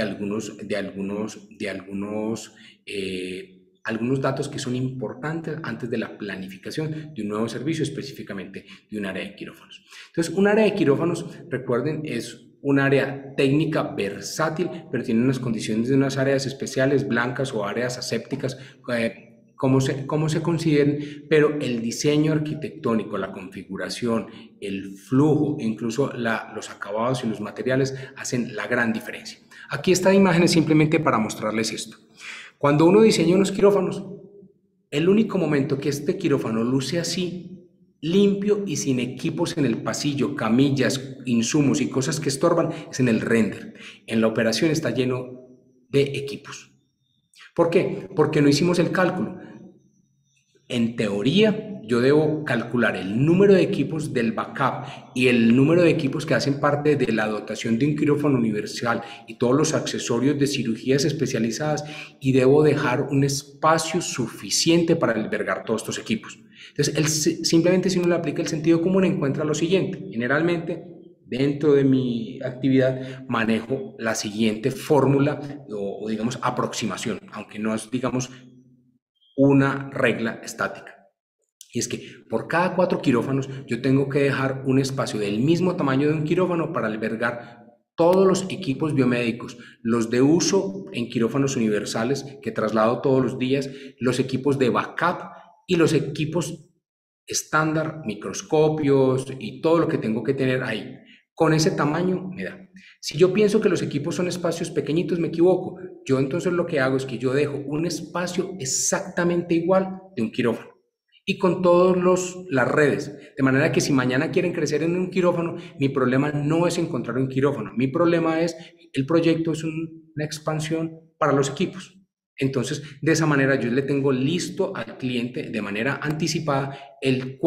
algunos datos que son importantes antes de la planificación de un nuevo servicio, específicamente de un área de quirófanos. Entonces, un área de quirófanos, recuerden, es un área técnica versátil, pero tiene unas condiciones de unas áreas especiales, blancas o áreas asépticas, como se consideren, pero el diseño arquitectónico, la configuración, el flujo, incluso los acabados y los materiales hacen la gran diferencia. Aquí esta imagen es simplemente para mostrarles esto. Cuando uno diseña unos quirófanos, el único momento que este quirófano luce así, limpio y sin equipos en el pasillo, camillas, insumos y cosas que estorban, es en el render. En la operación está lleno de equipos. ¿Por qué? Porque no hicimos el cálculo. En teoría, yo debo calcular el número de equipos del backup y el número de equipos que hacen parte de la dotación de un quirófano universal y todos los accesorios de cirugías especializadas, y debo dejar un espacio suficiente para albergar todos estos equipos. Entonces, simplemente si uno le aplica el sentido común, encuentra lo siguiente. Generalmente, dentro de mi actividad manejo la siguiente fórmula o digamos aproximación, aunque no es digamos una regla estática. Y es que por cada 4 quirófanos yo tengo que dejar un espacio del mismo tamaño de un quirófano para albergar todos los equipos biomédicos, los de uso en quirófanos universales que traslado todos los días, los equipos de backup y los equipos estándar, microscopios y todo lo que tengo que tener ahí. Con ese tamaño me da. Si yo pienso que los equipos son espacios pequeñitos, me equivoco. yo entonces lo que hago es que yo dejo un espacio exactamente igual de un quirófano y con todas las redes, de manera que si mañana quieren crecer en un quirófano, mi problema no es encontrar un quirófano, mi problema es el proyecto es una expansión para los equipos. Entonces, de esa manera yo le tengo listo al cliente de manera anticipada el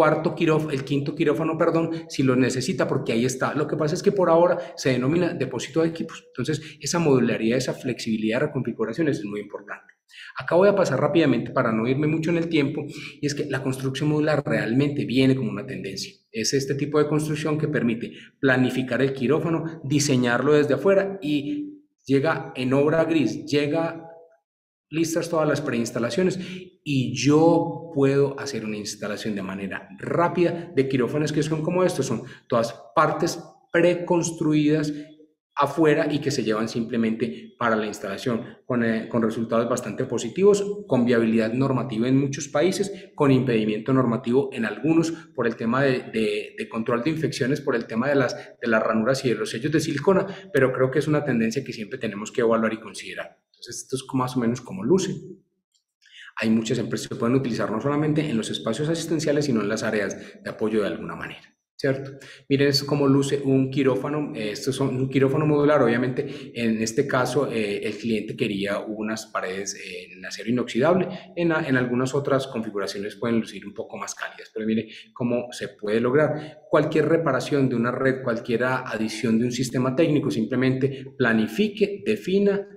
quinto quirófano, perdón, si lo necesita, porque ahí está. Lo que pasa es que por ahora se denomina depósito de equipos. Entonces, esa modularidad, esa flexibilidad de reconfiguraciones es muy importante. Acá voy a pasar rápidamente para no irme mucho en el tiempo, y es que la construcción modular realmente viene como una tendencia. Es este tipo de construcción que permite planificar el quirófano, diseñarlo desde afuera y llega en obra gris, llega listas todas las preinstalaciones y yo puedo hacer una instalación de manera rápida de quirófanos que son como estos, son todas partes preconstruidas afuera y que se llevan simplemente para la instalación, con resultados bastante positivos, con viabilidad normativa en muchos países, con impedimento normativo en algunos por el tema de control de infecciones, por el tema de las ranuras y de los sellos de silicona, pero creo que es una tendencia que siempre tenemos que evaluar y considerar. Entonces, esto es más o menos como luce. Hay muchas empresas que pueden utilizar no solamente en los espacios asistenciales, sino en las áreas de apoyo de alguna manera, ¿cierto? Miren esto cómo luce un quirófano. Esto es un quirófano modular. Obviamente, en este caso, el cliente quería unas paredes en acero inoxidable. En algunas otras configuraciones pueden lucir un poco más cálidas, pero mire cómo se puede lograr. Cualquier reparación de una red, cualquier adición de un sistema técnico, simplemente planifique, defina,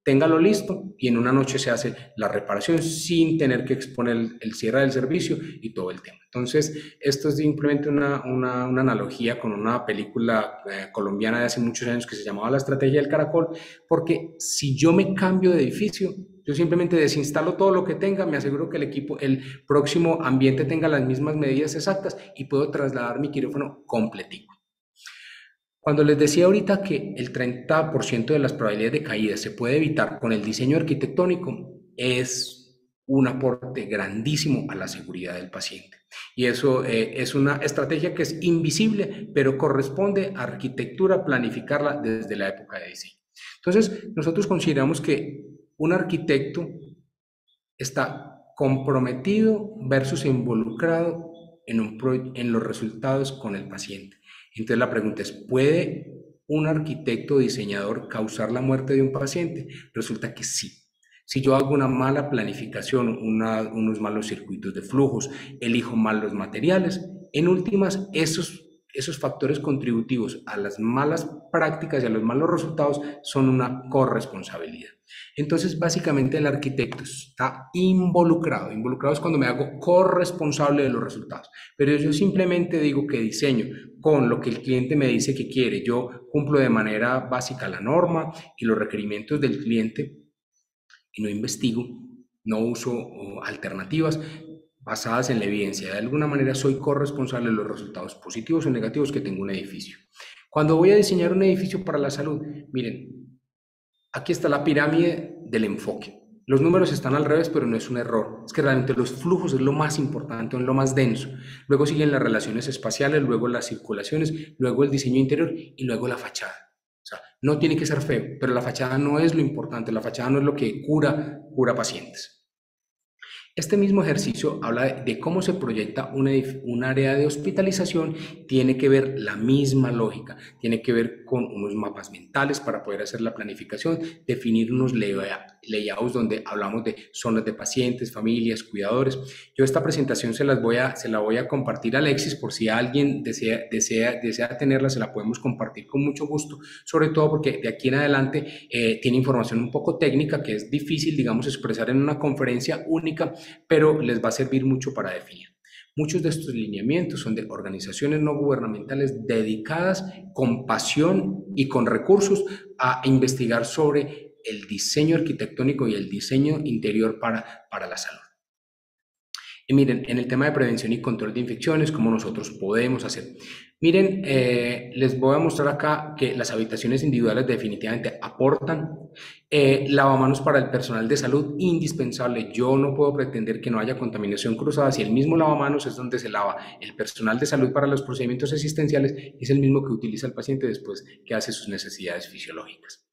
téngalo listo y en una noche se hace la reparación sin tener que exponer el cierre del servicio y todo el tema. Entonces, esto es simplemente una analogía con una película colombiana de hace muchos años que se llamaba La Estrategia del Caracol, porque si yo me cambio de edificio, yo simplemente desinstalo todo lo que tenga, me aseguro que el próximo ambiente tenga las mismas medidas exactas y puedo trasladar mi quirófano completico. Cuando les decía ahorita que el 30% de las probabilidades de caída se puede evitar con el diseño arquitectónico, es un aporte grandísimo a la seguridad del paciente. Y eso es una estrategia que es invisible, pero corresponde a arquitectura planificarla desde la época de diseño. Entonces, nosotros consideramos que un arquitecto está comprometido versus involucrado en los resultados con el paciente. Entonces la pregunta es, ¿puede un arquitecto o diseñador causar la muerte de un paciente? Resulta que sí. Si yo hago una mala planificación, unos malos circuitos de flujos, elijo mal los materiales, en últimas esos factores contributivos a las malas prácticas y a los malos resultados son una corresponsabilidad. Entonces, básicamente el arquitecto está involucrado. Involucrado es cuando me hago corresponsable de los resultados. Pero yo simplemente digo que diseño con lo que el cliente me dice que quiere. Yo cumplo de manera básica la norma y los requerimientos del cliente y no investigo, no uso alternativas basadas en la evidencia. De alguna manera soy corresponsable de los resultados positivos o negativos que tengo un edificio. Cuando voy a diseñar un edificio para la salud, miren, aquí está la pirámide del enfoque. Los números están al revés, pero no es un error. Es que realmente los flujos es lo más importante, es lo más denso. Luego siguen las relaciones espaciales, luego las circulaciones, luego el diseño interior y luego la fachada. O sea, no tiene que ser feo, pero la fachada no es lo importante. La fachada no es lo que cura pacientes. Este mismo ejercicio habla de cómo se proyecta un área de hospitalización, tiene que ver la misma lógica, tiene que ver con unos mapas mentales para poder hacer la planificación, definir unos layouts donde hablamos de zonas de pacientes, familias, cuidadores. Yo esta presentación se la voy a compartir a Alexis por si alguien desea tenerla, se la podemos compartir con mucho gusto, sobre todo porque de aquí en adelante tiene información un poco técnica que es difícil, digamos, expresar en una conferencia única, pero les va a servir mucho para definir. Muchos de estos lineamientos son de organizaciones no gubernamentales dedicadas con pasión y con recursos a investigar sobre el diseño arquitectónico y el diseño interior para la salud. Y miren, en el tema de prevención y control de infecciones, ¿cómo nosotros podemos hacer? Miren, les voy a mostrar acá que las habitaciones individuales definitivamente aportan. Lavamanos para el personal de salud, indispensable. Yo no puedo pretender que no haya contaminación cruzada si el mismo lavamanos es donde se lava el personal de salud para los procedimientos asistenciales, es el mismo que utiliza el paciente después que hace sus necesidades fisiológicas.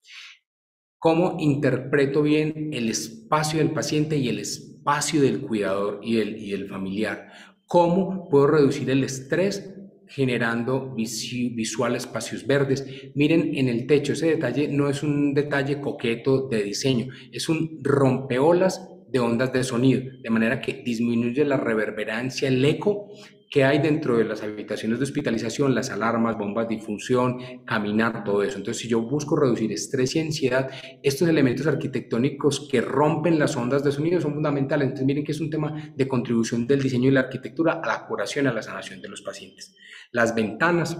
cómo interpreto bien el espacio del paciente y el espacio del cuidador y el familiar, cómo puedo reducir el estrés generando visual espacios verdes. Miren en el techo, ese detalle no es un detalle coqueto de diseño, es un rompeolas de ondas de sonido, de manera que disminuye la reverberancia, el eco que hay dentro de las habitaciones de hospitalización, las alarmas, bombas de difusión, caminar, todo eso. Entonces, si yo busco reducir estrés y ansiedad, estos elementos arquitectónicos que rompen las ondas de sonido son fundamentales. Entonces, miren que es un tema de contribución del diseño y la arquitectura a la curación y a la sanación de los pacientes. Las ventanas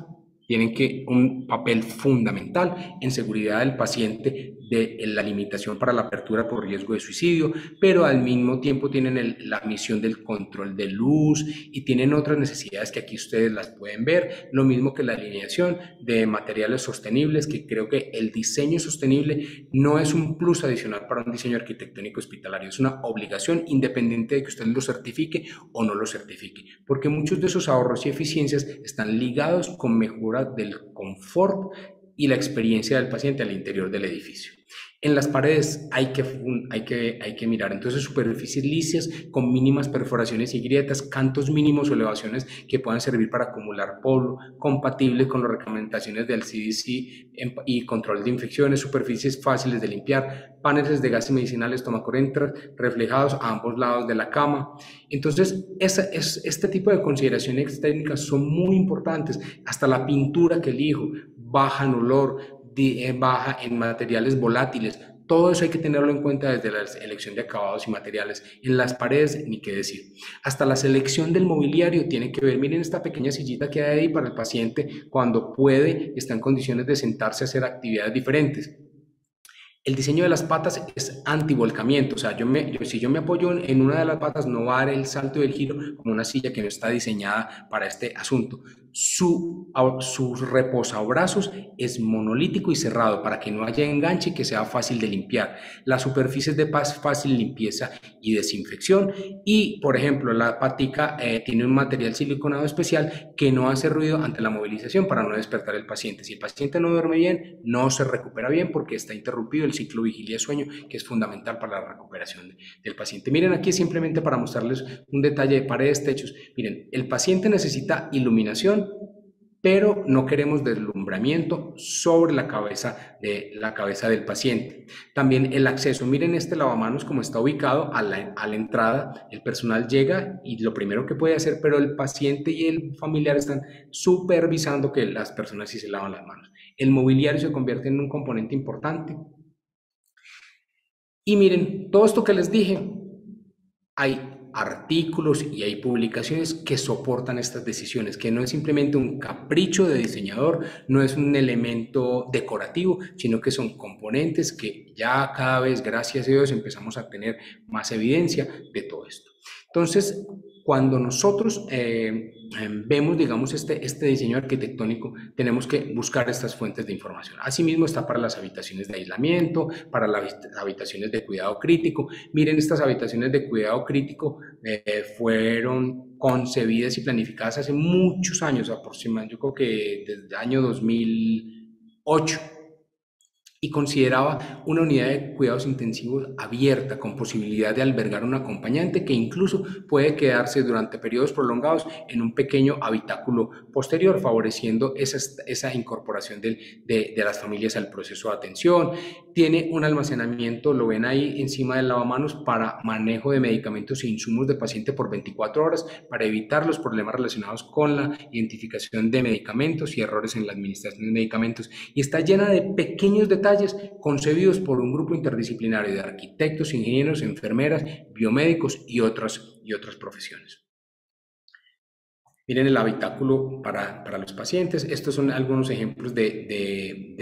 tienen un papel fundamental en seguridad del paciente, de la limitación para la apertura por riesgo de suicidio, pero al mismo tiempo tienen la misión del control de luz y tienen otras necesidades que aquí ustedes las pueden ver, lo mismo que la alineación de materiales sostenibles, que creo que el diseño sostenible no es un plus adicional para un diseño arquitectónico hospitalario, es una obligación independiente de que usted lo certifique o no lo certifique, porque muchos de esos ahorros y eficiencias están ligados con mejora del confort y la experiencia del paciente al interior del edificio. En las paredes hay que mirar entonces superficies lisas con mínimas perforaciones y grietas, cantos mínimos o elevaciones que puedan servir para acumular polvo, compatibles con las recomendaciones del CDC y control de infecciones, superficies fáciles de limpiar, paneles de gases medicinales tomacorentras reflejados a ambos lados de la cama. Entonces, este tipo de consideraciones técnicas son muy importantes. Hasta la pintura que elijo, baja en olor, baja en materiales volátiles. Todo eso hay que tenerlo en cuenta desde la elección de acabados y materiales. En las paredes, ni qué decir. Hasta la selección del mobiliario tiene que ver. Miren esta pequeña sillita que hay ahí para el paciente cuando puede, está en condiciones de sentarse a hacer actividades diferentes. El diseño de las patas es antivolcamiento, o sea, si yo me apoyo en una de las patas no va a dar el salto y el giro como una silla que no está diseñada para este asunto. Su reposabrazos es monolítico y cerrado para que no haya enganche y que sea fácil de limpiar. Las superficies de fácil limpieza y desinfección y, por ejemplo, la patica tiene un material siliconado especial que no hace ruido ante la movilización para no despertar al paciente. Si el paciente no duerme bien, no se recupera bien porque está interrumpido el ciclo vigilia-sueño, que es fundamental para la recuperación del paciente. Miren aquí simplemente para mostrarles un detalle de paredes, techos. Miren, el paciente necesita iluminación, pero no queremos deslumbramiento sobre la cabeza del paciente. También el acceso, miren este lavamanos como está ubicado a la entrada, el personal llega y lo primero que puede hacer, pero el paciente y el familiar están supervisando que las personas sí se lavan las manos. El mobiliario se convierte en un componente importante. Y miren, todo esto que les dije, hay artículos y hay publicaciones que soportan estas decisiones, que no es simplemente un capricho de diseñador, no es un elemento decorativo, sino que son componentes que ya cada vez, gracias a Dios, empezamos a tener más evidencia de todo esto. Entonces, cuando nosotros vemos, digamos, este diseño arquitectónico, tenemos que buscar estas fuentes de información. Asimismo, está para las habitaciones de aislamiento, para las habitaciones de cuidado crítico. Miren, estas habitaciones de cuidado crítico fueron concebidas y planificadas hace muchos años, aproximadamente, yo creo que desde el año 2008, y consideraba una unidad de cuidados intensivos abierta, con posibilidad de albergar un acompañante que incluso puede quedarse durante periodos prolongados en un pequeño habitáculo posterior, favoreciendo esa incorporación de las familias al proceso de atención. Tiene un almacenamiento, lo ven ahí encima del lavamanos, para manejo de medicamentos e insumos de paciente por 24 horas, para evitar los problemas relacionados con la identificación de medicamentos y errores en la administración de medicamentos. Y está llena de pequeños detalles concebidos por un grupo interdisciplinario de arquitectos, ingenieros, enfermeras, biomédicos y otras profesiones. Miren el habitáculo para los pacientes. Estos son algunos ejemplos de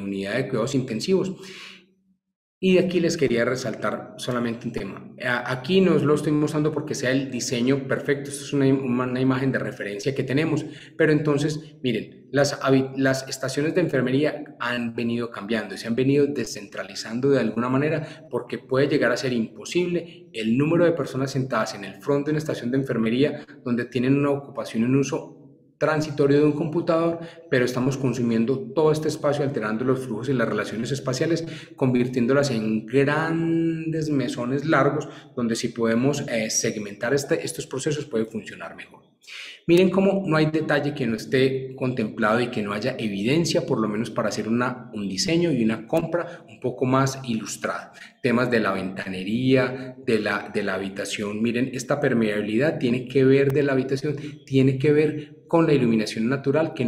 unidad de cuidados intensivos. Y aquí les quería resaltar solamente un tema. Aquí no os lo estoy mostrando porque sea el diseño perfecto, esto es una imagen de referencia que tenemos, pero entonces, miren, las estaciones de enfermería han venido cambiando y se han venido descentralizando de alguna manera, porque puede llegar a ser imposible el número de personas sentadas en el frente de una estación de enfermería donde tienen una ocupación y un uso transitorio de un computador, pero estamos consumiendo todo este espacio, alterando los flujos y las relaciones espaciales, convirtiéndolas en grandes mesones largos, donde si podemos segmentar estos procesos puede funcionar mejor. Miren cómo no hay detalle que no esté contemplado y que no haya evidencia, por lo menos para hacer un diseño y una compra un poco más ilustrada. Temas de la ventanería, de la habitación. Miren, esta permeabilidad tiene que ver de la habitación, tiene que ver con la iluminación natural que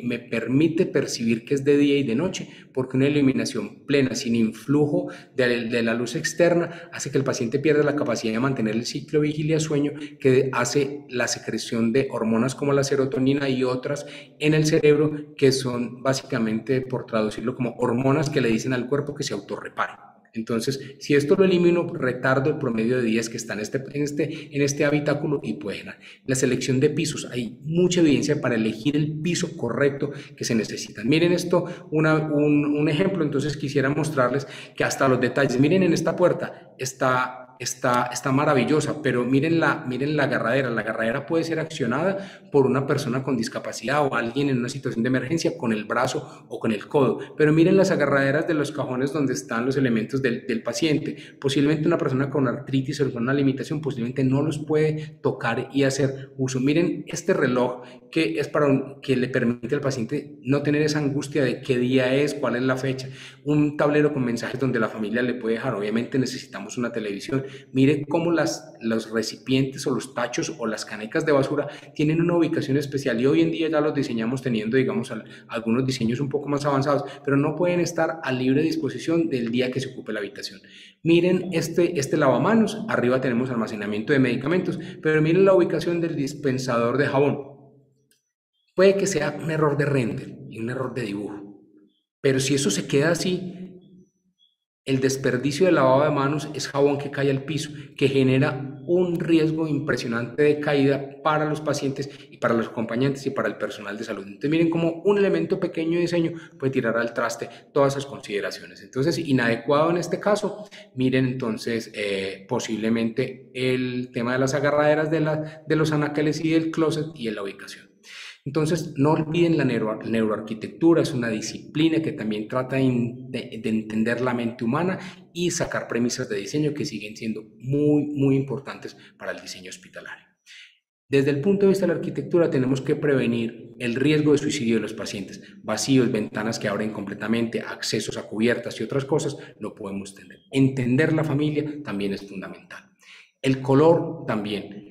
me permite percibir que es de día y de noche, porque una iluminación plena, sin influjo de la luz externa, hace que el paciente pierda la capacidad de mantener el ciclo vigilia-sueño, que hace la secreción de hormonas como la serotonina y otras en el cerebro, que son básicamente, por traducirlo, como hormonas que le dicen al cuerpo que se autorrepare. Entonces, si esto lo elimino, retardo el promedio de días que está en este habitáculo y puede ganar. La selección de pisos, hay mucha evidencia para elegir el piso correcto que se necesita. Miren esto, un ejemplo, entonces quisiera mostrarles que hasta los detalles, miren en esta puerta, está maravillosa, pero miren la agarradera puede ser accionada por una persona con discapacidad o alguien en una situación de emergencia con el brazo o con el codo, pero miren las agarraderas de los cajones donde están los elementos del paciente. Posiblemente una persona con artritis o con una limitación posiblemente no los puede tocar y hacer uso. Miren este reloj que es que le permite al paciente no tener esa angustia de qué día es, cuál es la fecha, un tablero con mensajes donde la familia le puede dejar. Obviamente necesitamos una televisión. Mire cómo los recipientes o los tachos o las canecas de basura tienen una ubicación especial y hoy en día ya los diseñamos teniendo, digamos, algunos diseños un poco más avanzados, pero no pueden estar a libre disposición del día que se ocupe la habitación. Miren este lavamanos, arriba tenemos almacenamiento de medicamentos, pero miren la ubicación del dispensador de jabón. Puede que sea un error de render y un error de dibujo, pero si eso se queda así, el desperdicio de lavado de manos es jabón que cae al piso, que genera un riesgo impresionante de caída para los pacientes y para los acompañantes y para el personal de salud. Entonces miren cómo un elemento pequeño de diseño puede tirar al traste todas esas consideraciones. Entonces, inadecuado en este caso, miren entonces posiblemente el tema de las agarraderas de los anaqueles y del closet y en la ubicación. Entonces, no olviden la neuroarquitectura, es una disciplina que también trata de entender la mente humana y sacar premisas de diseño que siguen siendo muy, muy importantes para el diseño hospitalario. Desde el punto de vista de la arquitectura, tenemos que prevenir el riesgo de suicidio de los pacientes. Vacíos, ventanas que abren completamente, accesos a cubiertas y otras cosas, lo podemos tener. Entender la familia también es fundamental. El color también.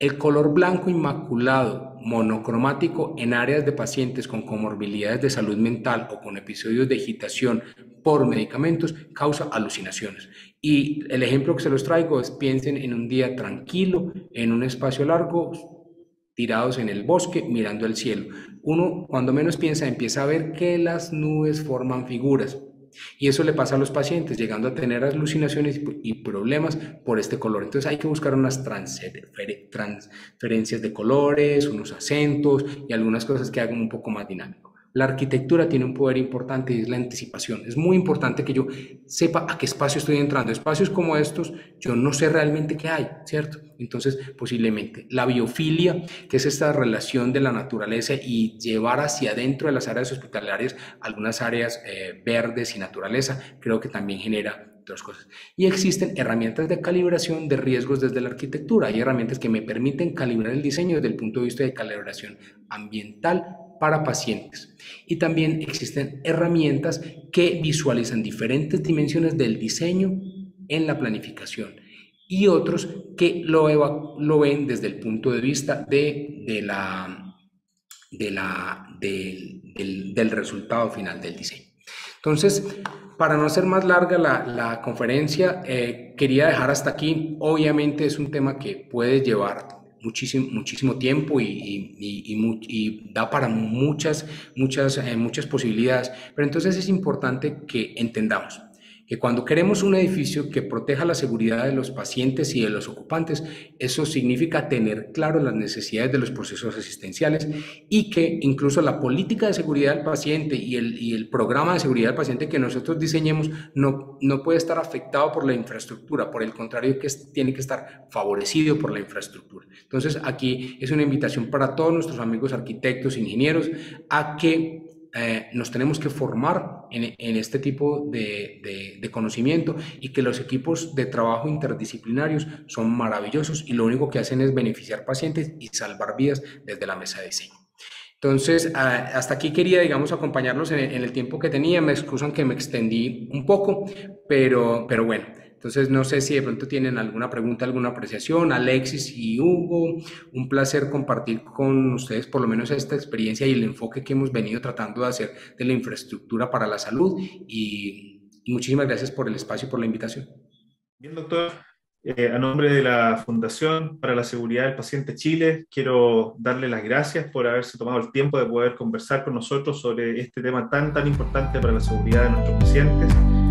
El color blanco inmaculado monocromático en áreas de pacientes con comorbilidades de salud mental o con episodios de agitación por medicamentos causa alucinaciones. Y el ejemplo que se los traigo es: piensen en un día tranquilo, en un espacio largo, tirados en el bosque, mirando el cielo. Uno, cuando menos piensa, empieza a ver que las nubes forman figuras. Y eso le pasa a los pacientes, llegando a tener alucinaciones y problemas por este color. Entonces hay que buscar unas transferencias de colores, unos acentos y algunas cosas que hagan un poco más dinámico. La arquitectura tiene un poder importante y es la anticipación. Es muy importante que yo sepa a qué espacio estoy entrando. Espacios como estos, yo no sé realmente qué hay, ¿cierto? Entonces, posiblemente la biofilia, que es esta relación de la naturaleza y llevar hacia adentro de las áreas hospitalarias algunas áreas verdes y naturaleza, creo que también genera otras cosas. Y existen herramientas de calibración de riesgos desde la arquitectura. Hay herramientas que me permiten calibrar el diseño desde el punto de vista de calibración ambiental para pacientes. Y también existen herramientas que visualizan diferentes dimensiones del diseño en la planificación y otros que lo ven desde el punto de vista del resultado final del diseño. Entonces, para no hacer más larga la conferencia, quería dejar hasta aquí. Obviamente es un tema que puede llevar muchísimo tiempo y da para muchas posibilidades, pero entonces es importante que entendamos que cuando queremos un edificio que proteja la seguridad de los pacientes y de los ocupantes, eso significa tener claro las necesidades de los procesos asistenciales y que incluso la política de seguridad del paciente y el programa de seguridad del paciente que nosotros diseñemos no puede estar afectado por la infraestructura, por el contrario, que tiene que estar favorecido por la infraestructura. Entonces, aquí es una invitación para todos nuestros amigos arquitectos, ingenieros, a que nos tenemos que formar en este tipo de conocimiento y que los equipos de trabajo interdisciplinarios son maravillosos y lo único que hacen es beneficiar pacientes y salvar vidas desde la mesa de diseño. Entonces, hasta aquí quería, digamos, acompañarlos en el tiempo que tenía. Me excusan que me extendí un poco, pero bueno. Entonces, no sé si de pronto tienen alguna pregunta, alguna apreciación. Alexis y Hugo, un placer compartir con ustedes por lo menos esta experiencia y el enfoque que hemos venido tratando de hacer de la infraestructura para la salud. Y muchísimas gracias por el espacio y por la invitación.
Bien, doctor. A nombre de la Fundación para la Seguridad del Paciente Chile, quiero darle las gracias por haberse tomado el tiempo de poder conversar con nosotros sobre este tema tan importante para la seguridad de nuestros pacientes.